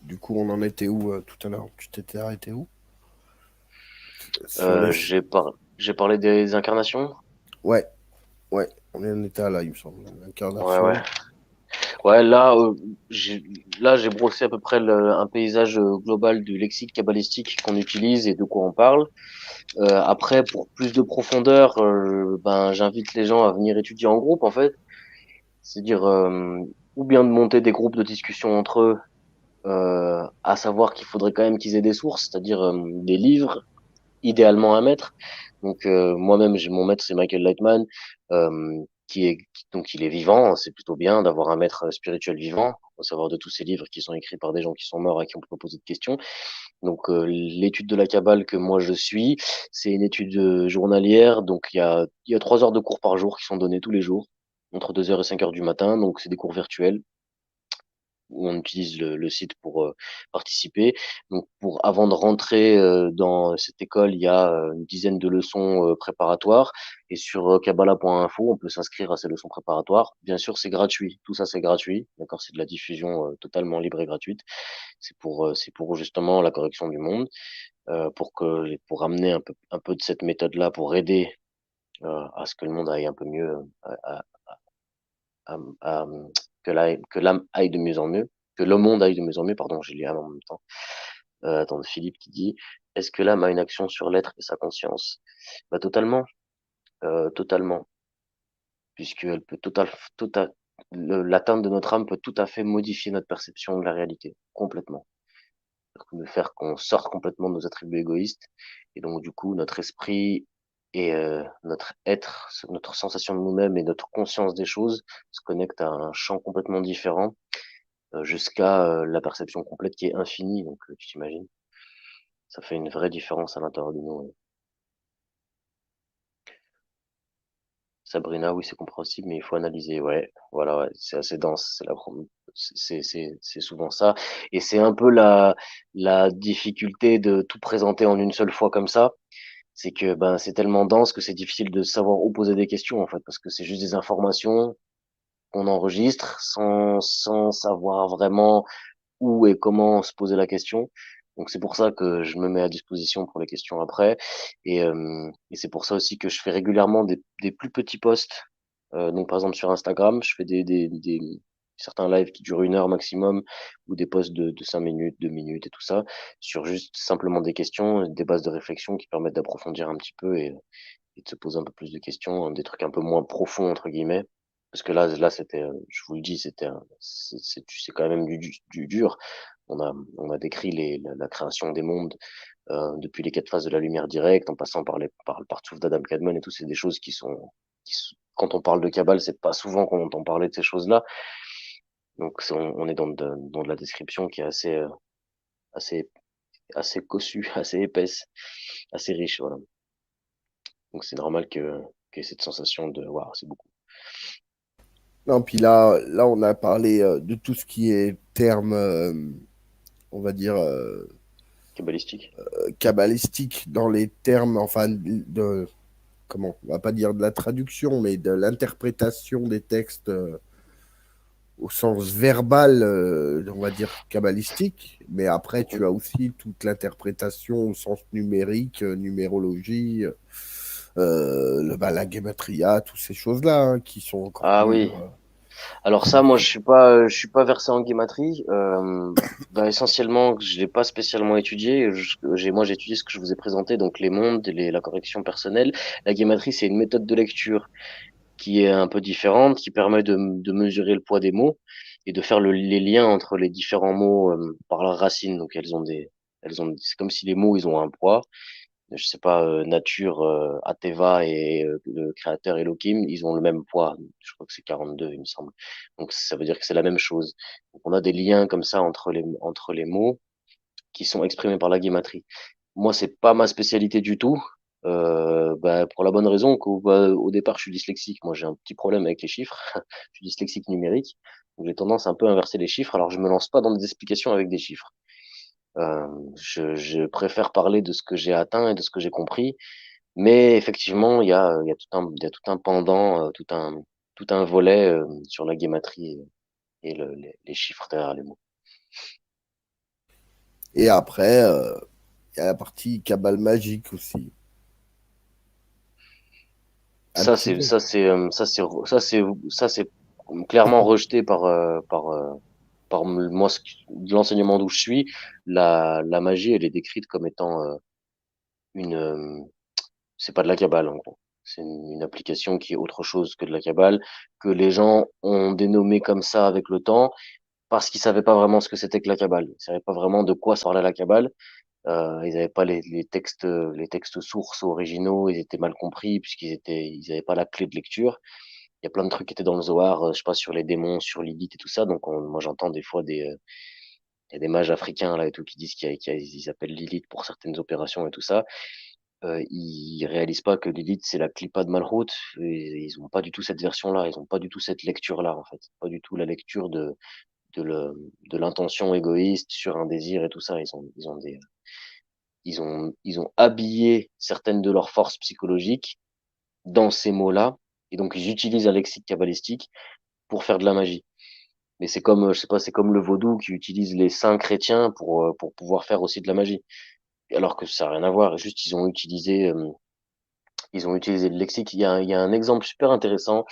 du coup, on en était où tout à l'heure? Tu t'étais arrêté où? Sur les... J'ai parlé des incarnations. Ouais, ouais, on en était là, il me semble. Ouais, ouais. L'incarnation. Ouais, j'ai j'ai brossé à peu près un paysage global du lexique cabalistique qu'on utilise et de quoi on parle. Après, pour plus de profondeur, ben j'invite les gens à venir étudier en groupe en fait, c'est-à-dire ou bien de monter des groupes de discussion entre eux, à savoir qu'il faudrait quand même qu'ils aient des sources, c'est-à-dire des livres idéalement un maître. Donc moi-même, j'ai mon maître, c'est Michael Lightman, donc il est vivant. C'est plutôt bien d'avoir un maître spirituel vivant. Faut savoir de tous ces livres qui sont écrits par des gens qui sont morts et qui ont pas posé de questions. Donc l'étude de la Kabbale que moi je suis, c'est une étude journalière. Donc il y a 3 heures de cours par jour qui sont donnés tous les jours entre 2 heures et 5 heures du matin. Donc c'est des cours virtuels où on utilise le site pour participer. Donc, avant de rentrer dans cette école, il y a une dizaine de leçons préparatoires. Et sur Kabbalah.info, on peut s'inscrire à ces leçons préparatoires. Bien sûr, c'est gratuit. Tout ça, c'est gratuit. D'accord, c'est de la diffusion totalement libre et gratuite. C'est pour justement la correction du monde, pour amener un peu de cette méthode-là, pour aider à ce que le monde aille un peu mieux, à, à- que l'âme aille de mieux en mieux, que le monde aille de mieux en mieux, pardon, j'ai lu en même temps. Attends, Philippe qui dit, est-ce que l'âme a une action sur l'être et sa conscience? Bah, totalement, totalement, puisqu'elle peut l'atteinte de notre âme peut tout à fait modifier notre perception de la réalité, complètement. De faire qu'on sorte complètement de nos attributs égoïstes, et donc du coup, notre esprit et notre être, notre sensation de nous-mêmes et notre conscience des choses se connectent à un champ complètement différent jusqu'à la perception complète qui est infinie. Donc, tu t'imagines, ça fait une vraie différence à l'intérieur de nous. Sabrina, oui, c'est compréhensible, mais il faut analyser. Ouais, voilà, ouais, c'est assez dense. C'est souvent ça. Et c'est un peu la difficulté de tout présenter en une seule fois comme ça. C'est que ben, c'est tellement dense que c'est difficile de savoir où poser des questions, en fait, parce que c'est juste des informations qu'on enregistre sans savoir vraiment où et comment se poser la question. Donc c'est pour ça que je me mets à disposition pour les questions après. Et c'est pour ça aussi que je fais régulièrement des plus petits posts. Donc par exemple sur Instagram, je fais certains lives qui durent 1 heure maximum ou des posts de 5 minutes, 2 minutes et tout ça sur juste simplement des questions, des bases de réflexion qui permettent d'approfondir un petit peu et de se poser un peu plus de questions, des trucs un peu moins profonds entre guillemets. Parce que là c'était, je vous le dis, c'est quand même du dur. On a décrit la création des mondes depuis les 4 phases de la lumière directe, en passant par le parcours d'Adam Kadmon et tout. C'est des choses quand on parle de Kabbale, c'est pas souvent qu'on entend parler de ces choses-là. Donc on est dans de la description qui est assez, assez cossue, assez épaisse, assez riche, voilà. Donc c'est normal qu'il y ait cette sensation de, waouh, c'est beaucoup. Non, puis là, on a parlé de tout ce qui est terme, on va dire, Kabbalistique. cabalistique dans les termes, enfin, de, comment, on va pas dire de la traduction, mais de l'interprétation des textes au sens verbal, on va dire cabalistique. Mais après, Mhm. tu as aussi toute l'interprétation au sens numérique, numérologie, la gematria, toutes ces choses-là hein, qui sont encore Ah plus. oui. Alors ça, moi, je suis pas versé en guématrie. Bah, essentiellement, je l'ai pas spécialement étudié. Moi, j'ai étudié ce que je vous ai présenté, donc les mondes, la correction personnelle. La guématrie, c'est une méthode de lecture qui est un peu différente, qui permet de mesurer le poids des mots et de faire les liens entre les différents mots par leurs racines. Donc c'est comme si les mots ils ont un poids. Je sais pas, nature, Ateva et le créateur Elohim, ils ont le même poids. Je crois que c'est 42, il me semble. Donc ça veut dire que c'est la même chose. Donc on a des liens comme ça entre les mots qui sont exprimés par la guématrie. Moi, c'est pas ma spécialité du tout. Pour la bonne raison au départ, je suis dyslexique. Moi, j'ai un petit problème avec les chiffres. Je suis dyslexique numérique. Donc, j'ai tendance un peu à inverser les chiffres. Alors, je me lance pas dans des explications avec des chiffres. Je préfère parler de ce que j'ai atteint et de ce que j'ai compris. Mais effectivement, il y a il y a tout un pendant, tout un volet sur la guématrie et les chiffres derrière les mots. Et après, il y a la partie cabale magique aussi. Un Ça, petit c'est, peu. ça, c'est, ça, c'est clairement rejeté par moi, l'enseignement d'où je suis. La magie, elle est décrite comme étant une, c'est pas de la cabale, en gros. C'est une application qui est autre chose que de la cabale, que les gens ont dénommé comme ça avec le temps, parce qu'ils savaient pas vraiment ce que c'était que la cabale. Ils savaient pas vraiment de quoi ça parlait la cabale. Ils n'avaient pas les textes sources originaux, ils étaient mal compris ils n'avaient pas la clé de lecture. Il y a plein de trucs qui étaient dans le Zohar, je sais pas, sur les démons, sur Lilith et tout ça. Donc, moi, j'entends des fois il y a des mages africains, là, et tout, qui disent qu'ils appellent Lilith pour certaines opérations et tout ça. Ils réalisent pas que Lilith, c'est la Clipa de Malhout. Et ils ont pas du tout cette version-là. Ils ont pas du tout cette lecture-là, en fait. Pas du tout la lecture de l'intention égoïste sur un désir et tout ça. Ils ont habillé certaines de leurs forces psychologiques dans ces mots-là. Et donc, ils utilisent un lexique kabbalistique pour faire de la magie. Mais c'est comme, je sais pas, c'est comme le vaudou qui utilise les saints chrétiens pour pouvoir faire aussi de la magie. Alors que ça n'a rien à voir. Juste, ils ont utilisé le lexique. Il y a un exemple super intéressant.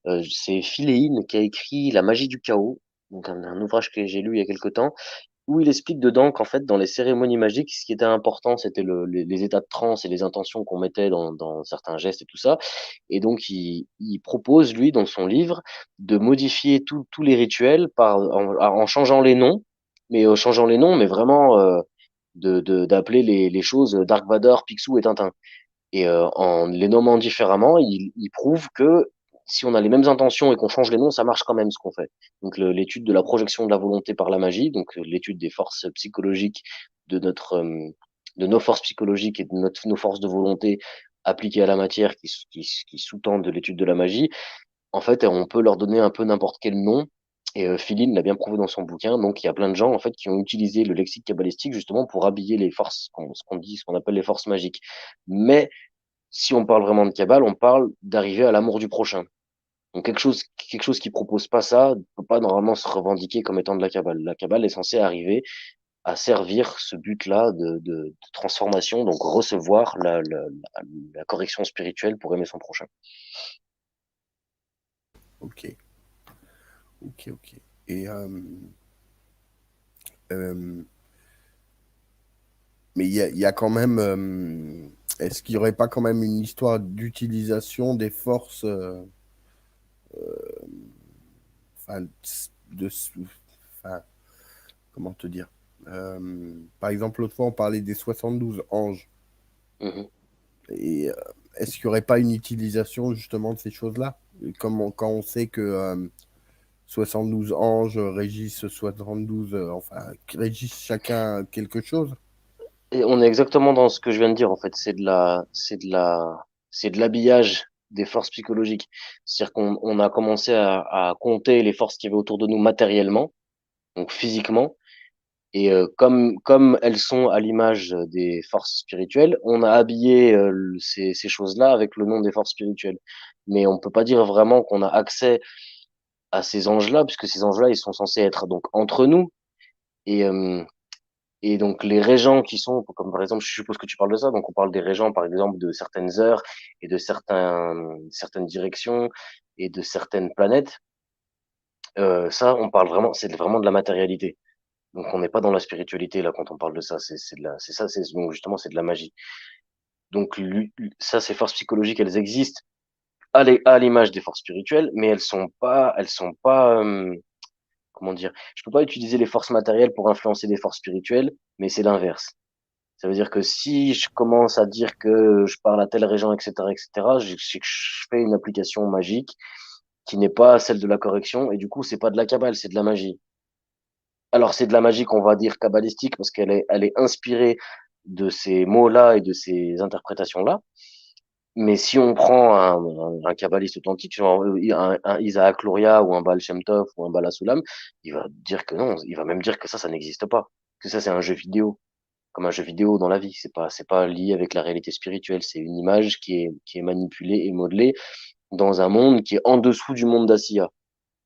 C'est Philéine qui a écrit La magie du chaos. Donc, un ouvrage que j'ai lu il y a quelque temps où il explique dedans qu'en fait, dans les cérémonies magiques, ce qui était important, c'était les états de transe et les intentions qu'on mettait dans certains gestes et tout ça. Et donc, il propose, lui, dans son livre, de modifier tous les rituels en changeant les noms, mais vraiment d'appeler les choses Dark Vador, Picsou et Tintin. Et en les nommant différemment, il prouve que si on a les mêmes intentions et qu'on change les noms, ça marche quand même ce qu'on fait. Donc l'étude de la projection de la volonté par la magie, donc l'étude des forces psychologiques de de nos forces psychologiques et de nos forces de volonté appliquées à la matière qui sous-tendent de l'étude de la magie. En fait, on peut leur donner un peu n'importe quel nom. Et Philine l'a bien prouvé dans son bouquin. Donc, il y a plein de gens en fait qui ont utilisé le lexique cabalistique justement pour habiller les forces, ce qu'on appelle les forces magiques. Mais si on parle vraiment de Kabbale, on parle d'arriver à l'amour du prochain. Donc quelque chose qui propose pas ça ne peut pas normalement se revendiquer comme étant de la Kabbale. La Kabbale est censée arriver à servir ce but-là de transformation, donc recevoir la correction spirituelle pour aimer son prochain. Ok, ok, ok. Et euh, mais il y a quand même. Est-ce qu'il n'y aurait pas quand même une histoire d'utilisation des forces, enfin, de, enfin, comment te dire? Par exemple, l'autre fois, on parlait des 72 anges. Mhm. Et est-ce qu'il n'y aurait pas une utilisation justement de ces choses-là? Quand on sait que 72 anges régissent 72, enfin, qui régissent chacun quelque chose. Et on est exactement dans ce que je viens de dire en fait. C'est de l'habillage des forces psychologiques. C'est-à-dire on a commencé à compter les forces qu'il y avait autour de nous matériellement, donc physiquement. Et comme elles sont à l'image des forces spirituelles, on a habillé ces choses-là avec le nom des forces spirituelles. Mais on peut pas dire vraiment qu'on a accès à ces anges-là, puisque ces anges-là, ils sont censés être donc entre nous. Et, euh, et donc les régents qui sont, comme par exemple, je suppose que tu parles de ça, donc on parle des régents par exemple de certaines heures et de certaines directions et de certaines planètes. Ça, on parle vraiment, c'est vraiment de la matérialité. Donc on n'est pas dans la spiritualité là quand on parle de ça, c'est ça, c'est donc justement c'est de la magie. Donc ça, ces forces psychologiques, elles existent à l'image des forces spirituelles, mais elles sont pas, comment dire, je peux pas utiliser les forces matérielles pour influencer des forces spirituelles, mais c'est l'inverse. Ça veut dire que si je commence à dire que je parle à tel régent, etc., c'est que je fais une application magique qui n'est pas celle de la correction, et du coup, c'est pas de la cabale, c'est de la magie. Alors, c'est de la magie qu'on va dire kabbalistique parce elle est inspirée de ces mots-là et de ces interprétations-là. Mais si on prend un kabbaliste authentique, genre un Isaac Luria ou un Baal Shem Tov ou un Bala Sulam, il va dire que non, il va même dire que ça n'existe pas, que ça c'est un jeu vidéo, comme un jeu vidéo dans la vie. C'est pas lié avec la réalité spirituelle. C'est une image qui est manipulée et modelée dans un monde qui est en dessous du monde d'Asiya.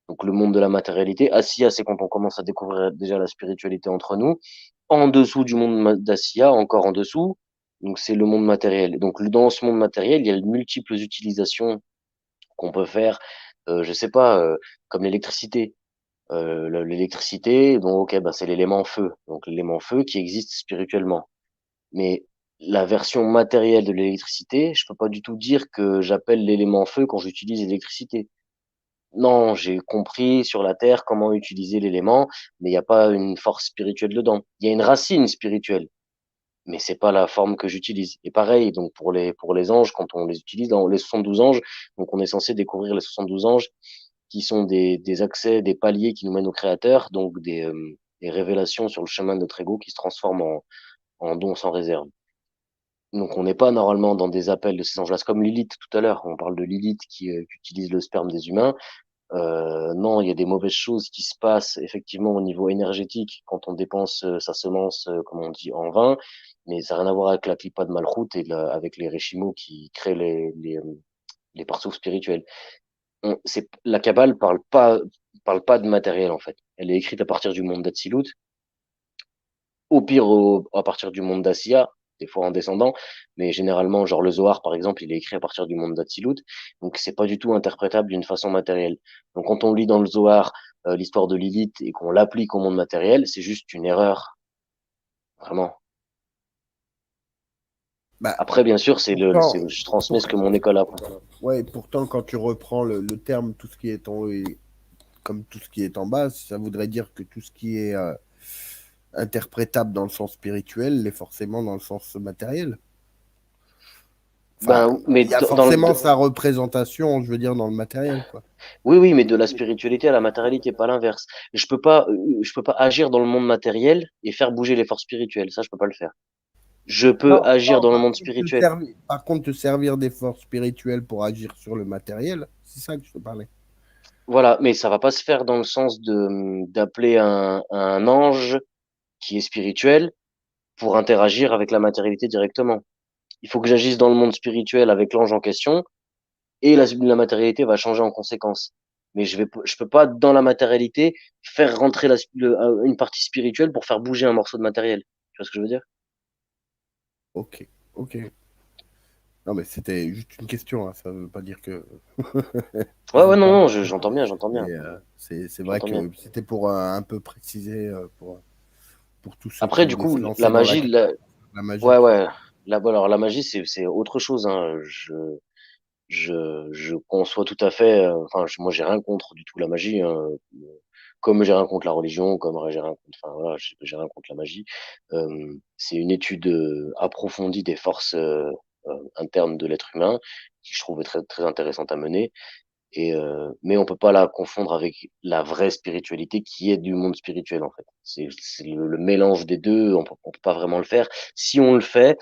Donc le monde de la matérialité. Asiya, c'est quand on commence à découvrir déjà la spiritualité entre nous. En dessous du monde d'Asiya, encore en dessous, donc c'est le monde matériel. Donc dans ce monde matériel, il y a de multiples utilisations qu'on peut faire. Je sais pas, comme l'électricité. L'électricité, donc ok, bah, c'est l'élément feu. Donc l'élément feu qui existe spirituellement. Mais la version matérielle de l'électricité, je peux pas du tout dire que j'appelle l'élément feu quand j'utilise l'électricité. Non, j'ai compris sur la Terre comment utiliser l'élément, mais il n'y a pas une force spirituelle dedans. Il y a une racine spirituelle, mais c'est pas la forme que j'utilise. Et pareil, donc pour les anges, quand on les utilise dans les 72 anges, donc on est censé découvrir les 72 anges qui sont des accès, des paliers qui nous mènent au Créateur, donc des révélations sur le chemin de notre ego qui se transforment en dons sans réserve. Donc on n'est pas normalement dans des appels de ces anges-là. C'est comme Lilith tout à l'heure. On parle de Lilith qui utilise le sperme des humains. Non, il y a des mauvaises choses qui se passent effectivement au niveau énergétique quand on dépense sa semence, comme on dit, en vain, mais ça n'a rien à voir avec la clipa de Malchut et avec les Réchimos qui créent les parcours spirituels. La Kabbale parle pas de matériel en fait. Elle est écrite à partir du monde d'Atsilut, au pire à partir du monde d'Asiya, des fois en descendant, mais généralement, genre le Zohar par exemple, il est écrit à partir du monde d'Atsilut, donc c'est pas du tout interprétable d'une façon matérielle. Donc quand on lit dans le Zohar l'histoire de Lilith et qu'on l'applique au monde matériel, c'est juste une erreur, vraiment. Bah, Après, bien sûr, pourtant, je transmets ce pour- que mon école apprend. ouais, pourtant, quand tu reprends le terme tout ce qui est en haut et comme tout ce qui est en bas, ça voudrait dire que tout ce qui est interprétable dans le sens spirituel l'est forcément dans le sens matériel. Enfin, Ben, mais il y a forcément sa représentation, je veux dire, dans le matériel, quoi. oui, oui, mais de la spiritualité à la matérialité, pas l'inverse. Je peux pas agir dans le monde matériel et faire bouger les forces spirituelles. Ça, je peux pas le faire. Je peux Non, agir non, dans le monde spirituel. par contre, te servir des forces spirituelles pour agir sur le matériel, c'est ça que je te parlais. Voilà, mais ça va pas se faire dans le sens d'appeler un ange qui est spirituel pour interagir avec la matérialité directement. Il faut que j'agisse dans le monde spirituel avec l'ange en question et la matérialité va changer en conséquence. Mais je peux pas dans la matérialité faire rentrer une partie spirituelle pour faire bouger un morceau de matériel. Tu vois ce que je veux dire? Ok, ok. Non, mais c'était juste une question, hein, ça veut pas dire que Ouais, je ouais, veux non, pas. non, j'entends bien, j'entends bien, Mais c'est vrai j'entends bien. que c'était pour un peu préciser pour tous ceux qui Après, du voulaient se coup, la lancer dans magie, la magie, ouais, quoi. ouais. Bon, alors la magie, c'est autre chose, hein. Je conçois tout à fait. Enfin, moi, j'ai rien contre du tout la magie, hein. Comme j'ai rien contre la religion, comme j'ai rien contre, enfin voilà, j'ai rien contre la magie. C'est une étude approfondie des forces internes de l'être humain qui je trouve très très intéressante à mener. Mais on peut pas la confondre avec la vraie spiritualité qui est du monde spirituel en fait. C'est le mélange des deux. On peut pas vraiment le faire. Si on le fait,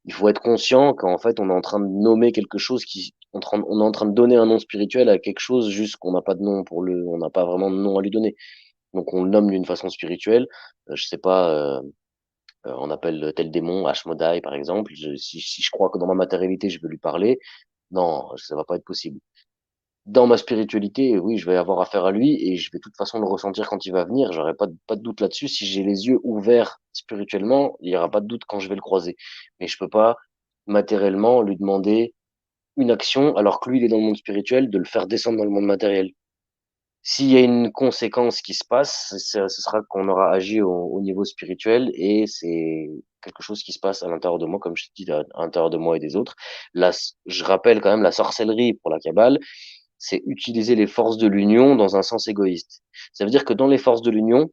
il faut être conscient qu'en fait, on est en train de nommer quelque chose on est en train de donner un nom spirituel à quelque chose juste qu'on n'a pas de nom on n'a pas vraiment de nom à lui donner. Donc on le nomme d'une façon spirituelle. Je sais pas, on appelle tel démon Ashmodai par exemple. Si je crois que dans ma matérialité je veux lui parler, non, ça va pas être possible. Dans ma spiritualité, oui, je vais avoir affaire à lui et je vais de toute façon le ressentir quand il va venir. J'aurai pas de doute là-dessus. Si j'ai les yeux ouverts spirituellement, il y aura pas de doute quand je vais le croiser. Mais je peux pas matériellement lui demander une action alors que lui il est dans le monde spirituel de le faire descendre dans le monde matériel. S'il y a une conséquence qui se passe, ce sera qu'on aura agi au niveau spirituel et c'est quelque chose qui se passe à l'intérieur de moi, comme je te dis, à l'intérieur de moi et des autres. Là, je rappelle quand même la sorcellerie pour la Kabbale, c'est utiliser les forces de l'union dans un sens égoïste. Ça veut dire que dans les forces de l'union,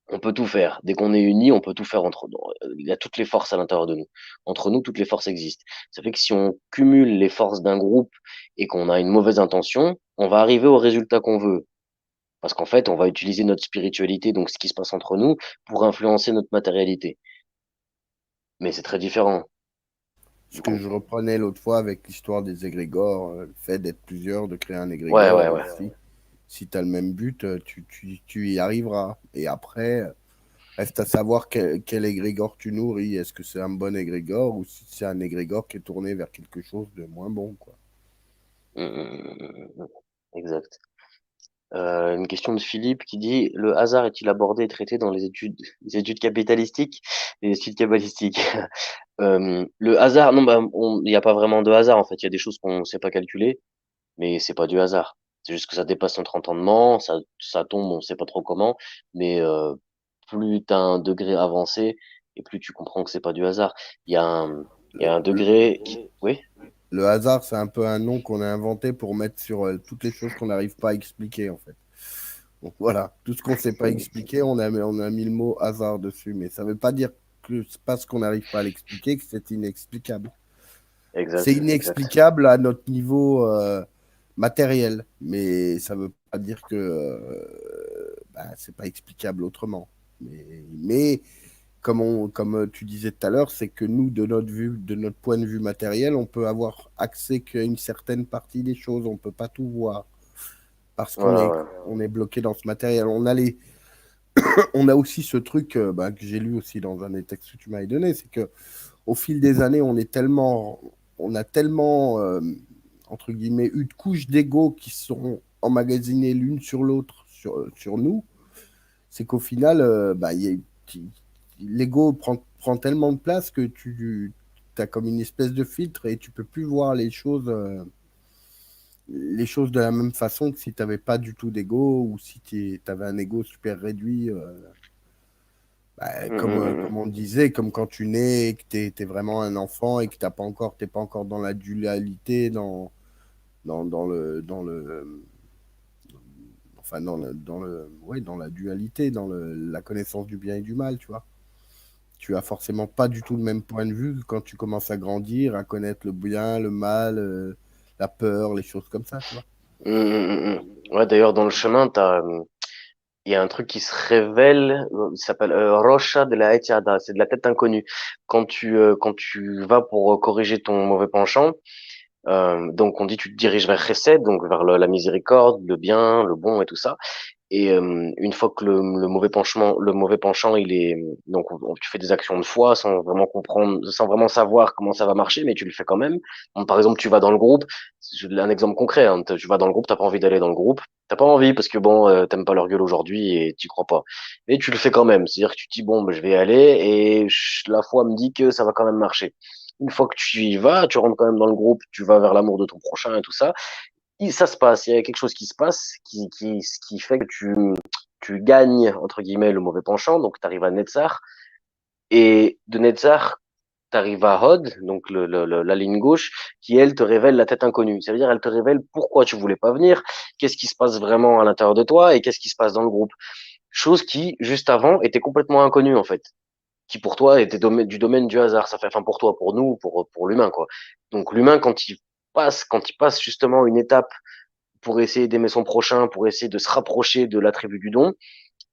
on peut tout faire. Dès qu'on est unis, on peut tout faire entre nous. Il y a toutes les forces à l'intérieur de nous. Entre nous, toutes les forces existent. Ça fait que si on cumule les forces d'un groupe et qu'on a une mauvaise intention, on va arriver au résultat qu'on veut. Parce qu'en fait, on va utiliser notre spiritualité, donc ce qui se passe entre nous, pour influencer notre matérialité. Mais c'est très différent. Ce Du que coup. je reprenais l'autre fois avec l'histoire des égrégores, le fait d'être plusieurs, de créer un Ouais, égrégore, ouais, ouais. si tu as le même but, tu y arriveras. Et après, reste à savoir quel égrégore tu nourris. Est-ce que c'est un bon égrégore ou si c'est un égrégore qui est tourné vers quelque chose de moins bon, quoi. Exact. Une question de Philippe qui dit, le hasard est-il abordé et traité dans les études capitalistiques et les études kabbalistiques? Le hasard, non, bah, il n'y a pas vraiment de hasard en fait. Il y a des choses qu'on ne sait pas calculer, mais c'est pas du hasard. C'est juste que ça dépasse notre entendement, ça tombe, on sait pas trop comment, mais plus tu as un degré avancé et plus tu comprends que c'est pas du hasard. Il y a un, il y a un Le, degré qui, oui, le hasard, c'est un peu un nom qu'on a inventé pour mettre sur toutes les choses qu'on n'arrive pas à expliquer, en fait. Donc voilà, tout ce qu'on ne sait pas expliquer, on a mis le mot hasard dessus, mais ça ne veut pas dire que c'est parce qu'on n'arrive pas à l'expliquer que c'est inexplicable. C'est exact, exact. inexplicable à notre niveau matériel, mais ça ne veut pas dire que bah, c'est pas explicable autrement. Mais comme tu disais tout à l'heure, c'est que nous, de notre point de vue matériel, on peut avoir accès qu'à une certaine partie des choses. On ne peut pas tout voir parce Ouais, ouais. on est bloqué dans ce matériel. On a aussi ce truc bah, que j'ai lu aussi dans un des textes que tu m'avais donné, c'est que au fil des années, on a tellement, entre guillemets, eu de couches d'ego qui sont emmagasinées l'une sur l'autre, sur nous, c'est qu'au final, bah, l'ego prend tellement de place que tu as comme une espèce de filtre et tu peux plus voir les choses de la même façon que si tu n'avais pas du tout d'ego ou si tu avais un ego super réduit. Bah, Hum, hum, hum, comme hum. on disait, comme quand tu nais et que tu es, vraiment un enfant et que t'es pas encore dans la dualité, dans le, enfin, ouais, dans la dualité, la connaissance du bien et du mal, tu vois. Tu as forcément pas du tout le même point de vue quand tu commences à grandir, à connaître le bien, le mal, la peur, les choses comme ça, tu vois. Ouais, d'ailleurs, dans le chemin, il y a un truc qui se révèle, ça s'appelle Rocha de la Etiada, c'est de la tête inconnue. Quand tu vas pour corriger ton mauvais penchant, donc on dit tu te diriges vers Chesed, donc vers la miséricorde, le bien, le bon et tout ça. Et une fois que le mauvais penchant, il est donc tu fais des actions de foi sans vraiment comprendre, sans vraiment savoir comment ça va marcher, mais tu le fais quand même. Donc, par exemple, tu vas dans le groupe. Un exemple concret. Hein, tu vas dans le groupe, t'as pas envie d'aller dans le groupe. T'as pas envie parce que bon, t'aimes pas leur gueule aujourd'hui et t'y crois pas. Mais tu le fais quand même. C'est-à-dire que tu te dis bon, ben, je vais y aller et la foi me dit que ça va quand même marcher. Une fois que tu y vas, tu rentres quand même dans le groupe, tu vas vers l'amour de ton prochain et tout ça ça se passe, il y a quelque chose qui se passe qui fait que tu gagnes, entre guillemets, le mauvais penchant, donc tu arrives à Netzar, et de Netzar, tu arrives à Hod, donc la ligne gauche, qui elle te révèle la tête inconnue. Ça veut dire elle te révèle pourquoi tu voulais pas venir, qu'est-ce qui se passe vraiment à l'intérieur de toi et qu'est-ce qui se passe dans le groupe. Chose qui, juste avant, était complètement inconnue en fait, qui pour toi était du domaine du hasard. Ça fait, enfin pour toi, pour nous, pour l'humain quoi. Donc l'humain quand il passe justement une étape pour essayer d'aimer son prochain, pour essayer de se rapprocher de l'attribut du don,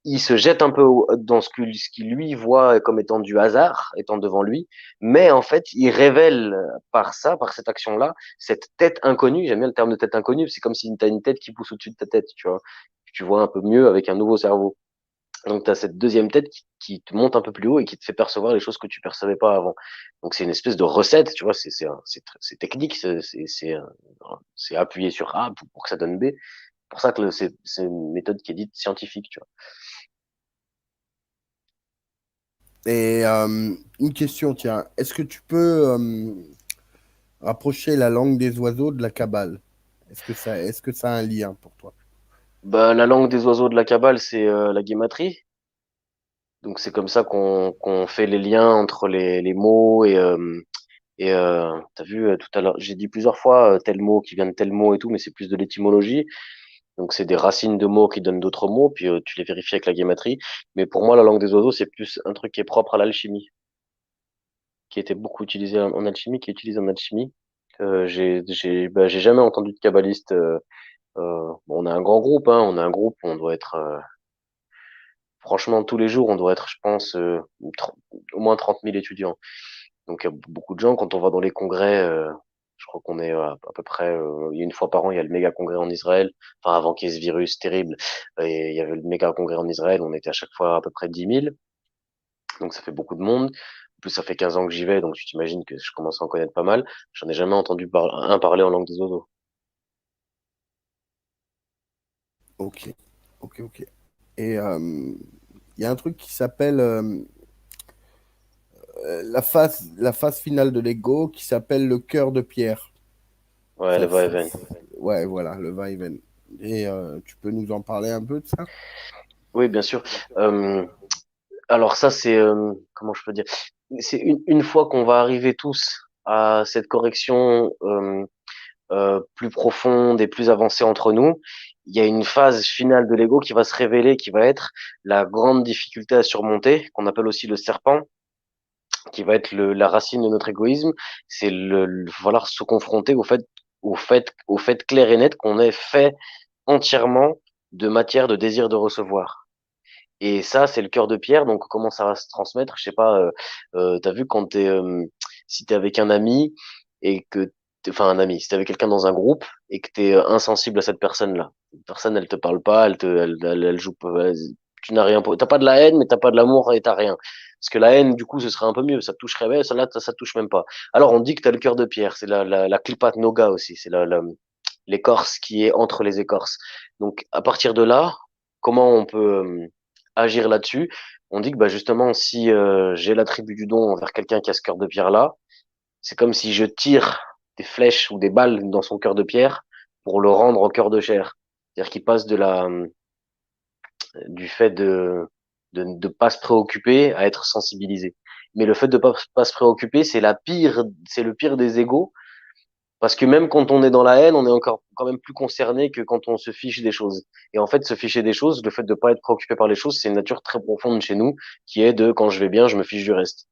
il se jette un peu dans ce qu'il lui voit comme étant du hasard, étant devant lui, mais en fait, il révèle par ça, par cette action-là, cette tête inconnue. J'aime bien le terme de tête inconnue, c'est comme si tu as une tête qui pousse au-dessus de ta tête, tu vois. Tu vois un peu mieux avec un nouveau cerveau. Donc, tu as cette deuxième tête qui te monte un peu plus haut et qui te fait percevoir les choses que tu percevais pas avant. Donc, c'est une espèce de recette, tu vois, c'est technique, c'est appuyé sur A pour que ça donne B. C'est pour ça que c'est une méthode qui est dite scientifique, tu vois. Et une question, tiens, est-ce que tu peux rapprocher la langue des oiseaux de la Kabbale? Est-ce que ça a un lien pour toi? Bah, la langue des oiseaux de la Kabbale, c'est la guématrie. Donc c'est comme ça qu'on fait les liens entre les mots et t'as vu tout à l'heure, j'ai dit plusieurs fois tel mot qui vient de tel mot et tout, mais c'est plus de l'étymologie. Donc c'est des racines de mots qui donnent d'autres mots, puis tu les vérifies avec la guématrie. Mais pour moi, la langue des oiseaux, c'est plus un truc qui est propre à l'alchimie, qui était beaucoup utilisé en alchimie, qui est utilisé en alchimie. J'ai jamais entendu de kabbaliste. Bon, on a un grand groupe, hein, on a un groupe, on doit être franchement tous les jours, on doit être, je pense, au moins 30 000 étudiants. Donc il y a beaucoup de gens quand on va dans les congrès. Je crois qu'on est à peu près une fois par an, il y a le méga congrès en Israël. Enfin avant qu'il y ait ce virus terrible, et il y avait le méga congrès en Israël. On était à chaque fois à peu près 10 000. Donc ça fait beaucoup de monde. En plus ça fait 15 ans que j'y vais, donc tu t'imagines que je commence à en connaître pas mal. J'en ai jamais entendu un parler en langue des oiseaux. Ok, ok, ok. Et il y a un truc qui s'appelle la phase finale de l'ego qui s'appelle le cœur de pierre. Ouais, le va-et-vient. Ouais, voilà, le va-et-vient. Et tu peux nous en parler un peu de ça? Oui, bien sûr. Euh, alors ça, c'est comment je peux dire? C'est une fois qu'on va arriver tous à cette correction plus profonde et plus avancée entre nous, il y a une phase finale de l'ego qui va se révéler, qui va être la grande difficulté à surmonter, qu'on appelle aussi le serpent, qui va être la racine de notre égoïsme. C'est falloir se confronter au fait clair et net qu'on est fait entièrement de matière, de désir de recevoir. Et ça, c'est le cœur de pierre. Donc, comment ça va se transmettre? Je sais pas. T'as vu quand si t'es avec un ami et que, enfin un ami, si t'es avec quelqu'un dans un groupe et que t'es insensible à cette personne-là, cette personne, elle te parle pas, elle joue pas, tu n'as rien, t'as pas de la haine, mais t'as pas de l'amour et t'as rien. Parce que la haine, du coup, ce serait un peu mieux. Ça te toucherait, mais ça là, ça te touche même pas. Alors, on dit que t'as le cœur de pierre. C'est la klipat noga aussi. C'est l'écorce qui est entre les écorces. Donc, à partir de là, comment on peut agir là-dessus? On dit que bah, justement, si j'ai l'attribut du don envers quelqu'un qui a ce cœur de pierre-là, c'est comme si je tire des flèches ou des balles dans son cœur de pierre pour le rendre au cœur de chair. C'est-à-dire qu'il passe du fait de pas se préoccuper à être sensibilisé. Mais le fait de pas se préoccuper, c'est le pire des égos parce que même quand on est dans la haine, on est encore quand même plus concerné que quand on se fiche des choses. Et en fait, se ficher des choses, le fait de pas être préoccupé par les choses, c'est une nature très profonde chez nous, qui est de quand je vais bien, je me fiche du reste.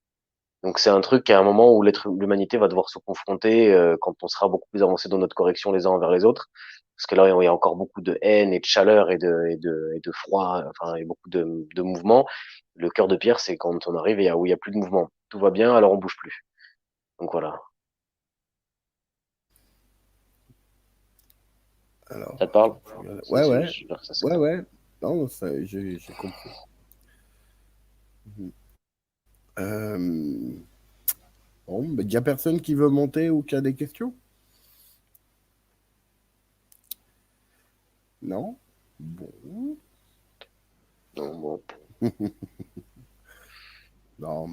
Donc c'est un truc à un moment où l'humanité va devoir se confronter quand on sera beaucoup plus avancé dans notre correction les uns envers les autres. Parce que là, il y a encore beaucoup de haine et de chaleur et de froid, enfin, et beaucoup de mouvements. Le cœur de pierre, c'est quand on arrive où il y a plus de mouvement. Tout va bien, alors on bouge plus. Donc voilà. Alors, Ça te parle? ouais, ouais, J'espère que ça c'est ouais, clair. ouais. Non, j'ai compris. Mhm. Euh, bon, il n'y a personne qui veut monter ou qui a des questions? Non? Bon. Donc, bon. Non,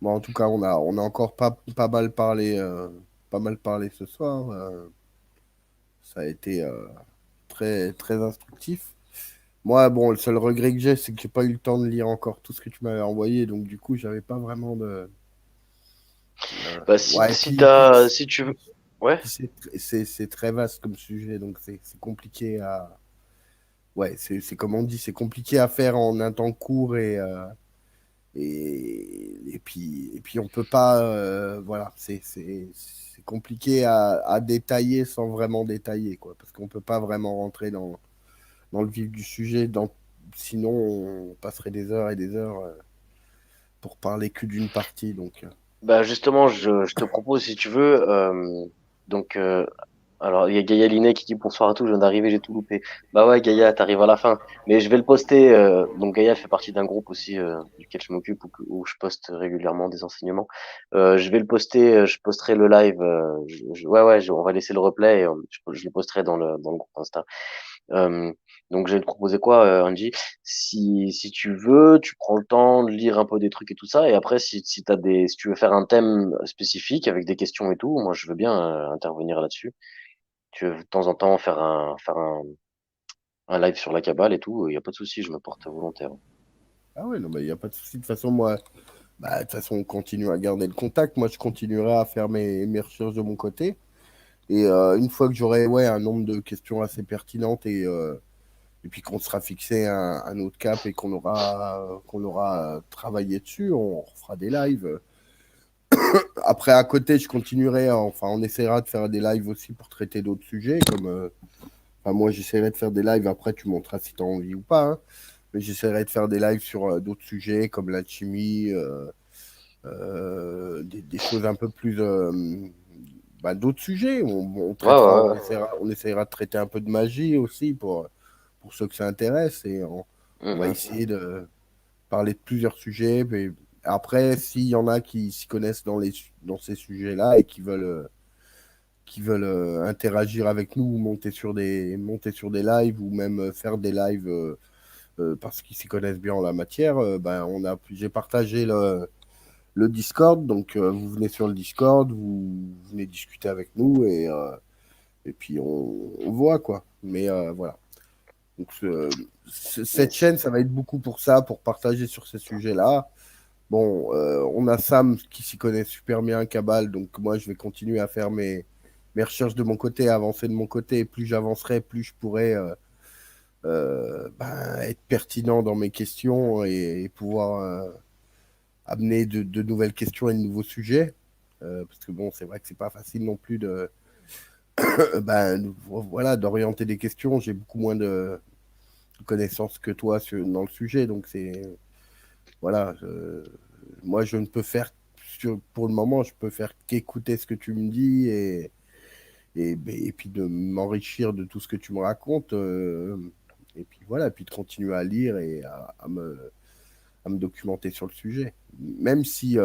bon, en tout cas, on a encore pas mal parlé, pas mal parlé ce soir. Ça a été très, très instructif. Moi, bon, le seul regret que j'ai, c'est que j'ai pas eu le temps de lire encore tout ce que tu m'avais envoyé, donc du coup, j'avais pas vraiment de. Bah, Ouais, si tu veux. Ouais. puis c'est très vaste comme sujet, donc c'est compliqué à. Ouais, c'est comme on dit, c'est compliqué à faire en un temps court et puis on peut pas. Voilà, c'est compliqué à détailler sans vraiment détailler, quoi, parce qu'on peut pas vraiment rentrer dans le vif du sujet, sinon on passerait des heures et des heures pour parler que d'une partie, donc. Bah justement, je te propose si tu veux. Donc alors il y a Gaïa Linet qui dit bonsoir à tous, je viens d'arriver, j'ai tout loupé. Bah ouais Gaïa, t'arrives à la fin. Mais je vais le poster. Donc Gaïa fait partie d'un groupe aussi duquel je m'occupe où je poste régulièrement des enseignements. Je vais le poster, je posterai le live. On va laisser le replay. Et, je le posterai dans le groupe Insta. Euh, donc je vais te proposer quoi, Angie? Si tu veux, tu prends le temps de lire un peu des trucs et tout ça, et après si tu veux faire un thème spécifique avec des questions et tout, moi je veux bien intervenir là-dessus. Tu veux de temps en temps faire un un live sur la cabale et tout, il y a pas de souci, je me porte volontaire. Ah ouais, non, mais il n'y a pas de souci. De toute façon, moi, bah, de toute façon, on continue à garder le contact. Moi, je continuerai à faire mes recherches de mon côté. Et une fois que j'aurai ouais, un nombre de questions assez pertinentes et puis qu'on sera fixé un autre cap et qu'on aura travaillé dessus, on fera des lives. Après, à côté, je continuerai, enfin, on essaiera de faire des lives aussi pour traiter d'autres sujets, comme, enfin, moi, j'essaierai de faire des lives, après, tu montreras si tu as envie ou pas, hein, mais j'essaierai de faire des lives sur d'autres sujets, comme l'alchimie, des choses un peu plus, bah, d'autres sujets. On Ouais, traitera, ouais, on ouais. essaiera, on essaiera de traiter un peu de magie aussi pour ceux que ça intéresse, et on va Mhm. essayer de parler de plusieurs sujets, mais après, s'il y en a qui s'y connaissent dans ces sujets-là et qui veulent interagir avec nous, monter sur des lives ou même faire des lives parce qu'ils s'y connaissent bien en la matière, ben, j'ai partagé le Discord. Donc, vous venez sur le Discord, vous venez discuter avec nous et puis on voit quoi. Mais voilà. Donc, cette Yes. chaîne, ça va être beaucoup pour ça, pour partager sur ces sujets-là. Bon, on a Sam qui s'y connaît super bien, Cabal, donc moi je vais continuer à faire mes recherches de mon côté, à avancer de mon côté, et plus j'avancerai, plus je pourrai ben, être pertinent dans mes questions et pouvoir amener de nouvelles questions et de nouveaux sujets. Parce que bon, c'est vrai que c'est pas facile non plus ben, voilà, d'orienter des questions. J'ai beaucoup moins de connaissances que toi dans le sujet, donc voilà, moi, je ne peux faire, pour le moment, je peux faire qu'écouter ce que tu me dis et puis de m'enrichir de tout ce que tu me racontes. Et puis voilà, et puis de continuer à lire et à me documenter sur le sujet. Même si,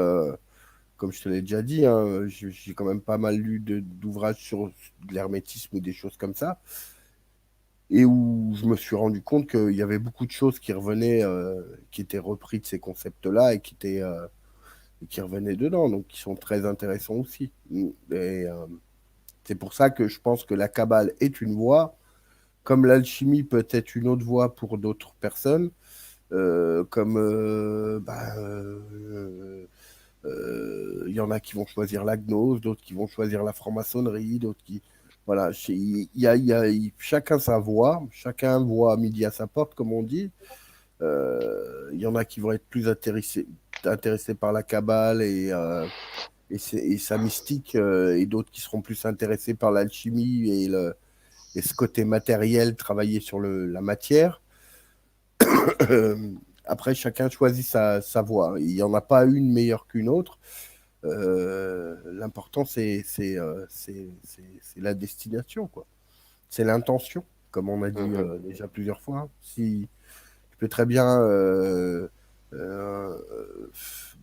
comme je te l'ai déjà dit, hein, j'ai quand même pas mal lu d'ouvrages sur de l'hermétisme ou des choses comme ça, et où je me suis rendu compte qu'il y avait beaucoup de choses qui revenaient, qui étaient repris de ces concepts-là et qui revenaient dedans, donc qui sont très intéressants aussi. Et c'est pour ça que je pense que la Kabbale est une voie, comme l'alchimie peut être une autre voie pour d'autres personnes, comme il y en a qui vont choisir la gnose, d'autres qui vont choisir la franc-maçonnerie, d'autres qui... Voilà, chacun sa voie, chacun voit midi à sa porte, comme on dit. Il y en a qui vont être plus intéressés par la Kabbale et sa mystique, et d'autres qui seront plus intéressés par l'alchimie et ce côté matériel, travailler sur la matière. Après, chacun choisit sa voie. Il n'y en a pas une meilleure qu'une autre. L'important, c'est la destination, quoi. C'est l'intention, comme on a dit Mhm. déjà plusieurs fois, hein. Si tu peux très bien euh,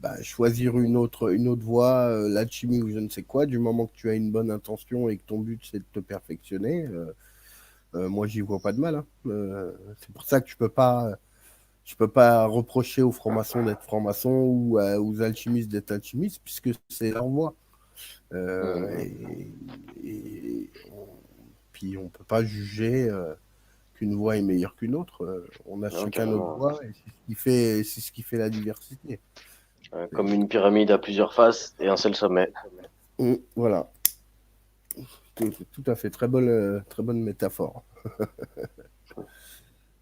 bah, choisir une autre voie, l'alchimie ou je ne sais quoi, du moment que tu as une bonne intention et que ton but c'est de te perfectionner, moi j'y vois pas de mal, hein. C'est pour ça que je peux pas reprocher aux francs-maçons d'être francs-maçons ou aux alchimistes d'être alchimistes, puisque c'est leur voie. Euh, Mhm. et, puis on peut pas juger qu'une voie est meilleure qu'une autre. On a Non, chacun notre carrément. voie et c'est ce qui fait la diversité. Comme Et, une pyramide à plusieurs faces et un seul sommet. voilà, tout à fait, très bonne métaphore.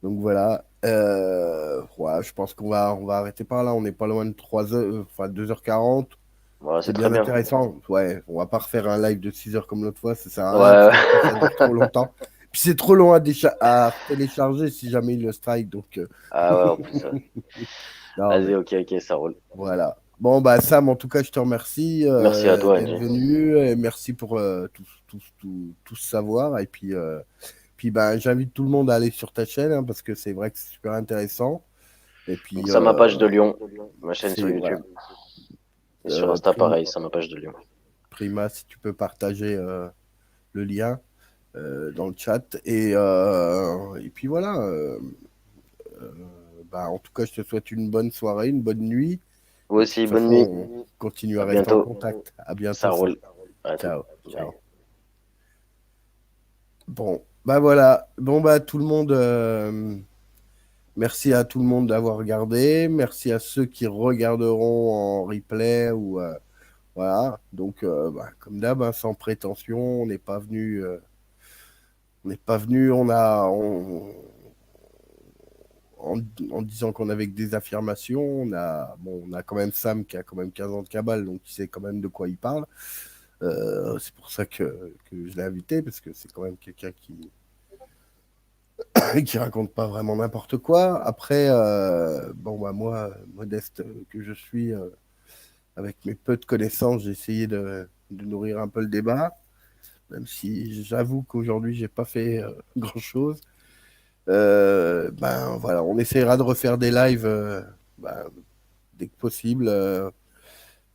Donc voilà, ouais, je pense qu'on va arrêter par là. On n'est pas loin de 3 heures, enfin 2h40. Voilà, c'est C'est très bien bien. intéressant. Ouais, on va pas refaire un live de 6 heures comme l'autre fois, ça sert à rien, parce Ouais. qu'après ça dure trop longtemps. Puis c'est trop long à télécharger si jamais il le strike. Donc Ah ouais, en plus. non, Vas-y, mais ok, ok, ça roule. voilà. Bon, bah Sam, en tout cas, je te remercie Merci à toi, d'être NG. venu et merci pour tout ce savoir. Et puis bah, j'invite tout le monde à aller sur ta chaîne, hein, parce que c'est vrai que c'est super intéressant. Et Donc puis, ça, ma page de Lyon, ma chaîne sur voilà. YouTube. Et sur Insta, Prima, pareil, ça ma page de Lyon. Prima, si tu peux partager le lien dans le chat. Et puis voilà. Euh, Bah, en tout cas, je te souhaite une bonne soirée, une bonne nuit. Vous Et puis de aussi, toute bonne façon, nuit. on continue à À rester en bientôt. contact. À Ça bientôt, Sam. roule. À tout. Ciao. Bye. Ciao. Bon. Bah voilà. Bon, bah tout le monde, merci à tout le monde d'avoir regardé. Merci à ceux qui regarderont en replay ou voilà. Donc, bah, comme d'hab, hein, sans prétention, on n'est pas venu, en disant qu'on avait que des affirmations. On a quand même Sam qui a quand même 15 ans de cabale, donc il sait quand même de quoi il parle. C'est pour ça que je l'ai invité, parce que c'est quand même quelqu'un qui raconte pas vraiment n'importe quoi. Après, bon, bah, moi, modeste que je suis, avec mes peu de connaissances, j'ai essayé de nourrir un peu le débat, même si j'avoue qu'aujourd'hui, j'ai pas fait grand-chose. Ben voilà, on essaiera de refaire des lives ben, dès que possible.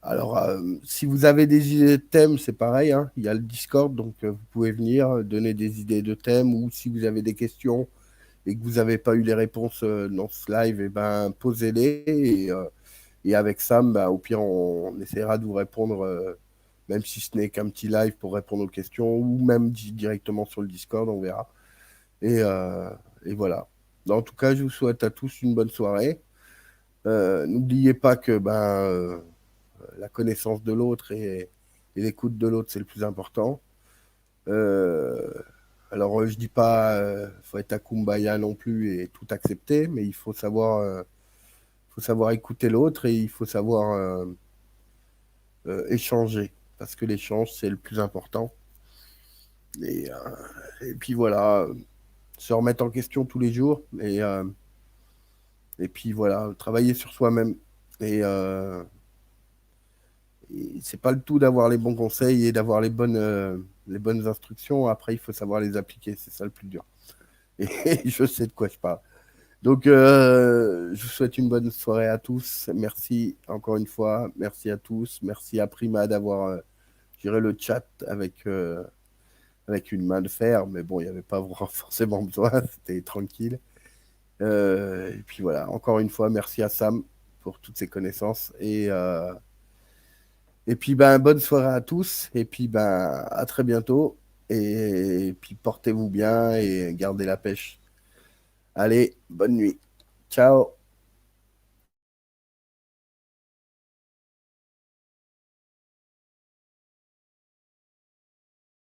Alors, si vous avez des idées de thèmes, c'est pareil, hein, il y a le Discord, donc vous pouvez venir donner des idées de thèmes, ou si vous avez des questions et que vous n'avez pas eu les réponses dans ce live, et ben, posez-les. Et avec Sam, ben, au pire, on essaiera de vous répondre, même si ce n'est qu'un petit live pour répondre aux questions, ou même directement sur le Discord, on verra. Et, euh, et voilà. En tout cas, je vous souhaite à tous une bonne soirée. N'oubliez pas que la connaissance de l'autre et l'écoute de l'autre, c'est le plus important. Euh, alors, je dis pas, faut être à Kumbaya non plus et tout accepter, mais faut savoir écouter l'autre et il faut savoir échanger, parce que l'échange, c'est le plus important. Et, euh, et puis voilà, se remettre en question tous les jours et puis voilà, travailler sur soi-même. Et, euh, et c'est pas le tout d'avoir les bons conseils et d'avoir les bonnes instructions. Après, il faut savoir les appliquer. C'est ça le plus dur. Et je sais de quoi je parle. Donc, je vous souhaite une bonne soirée à tous. Merci encore une fois. Merci à tous. Merci à Prima d'avoir géré le chat avec une main de fer. Mais bon, il n'y avait pas forcément besoin. C'était tranquille. Et puis voilà, encore une fois, merci à Sam pour toutes ses connaissances. Et puis, ben, bonne soirée à tous. Et puis, ben, à très bientôt. Et puis, portez-vous bien et gardez la pêche. Allez, bonne nuit. Ciao.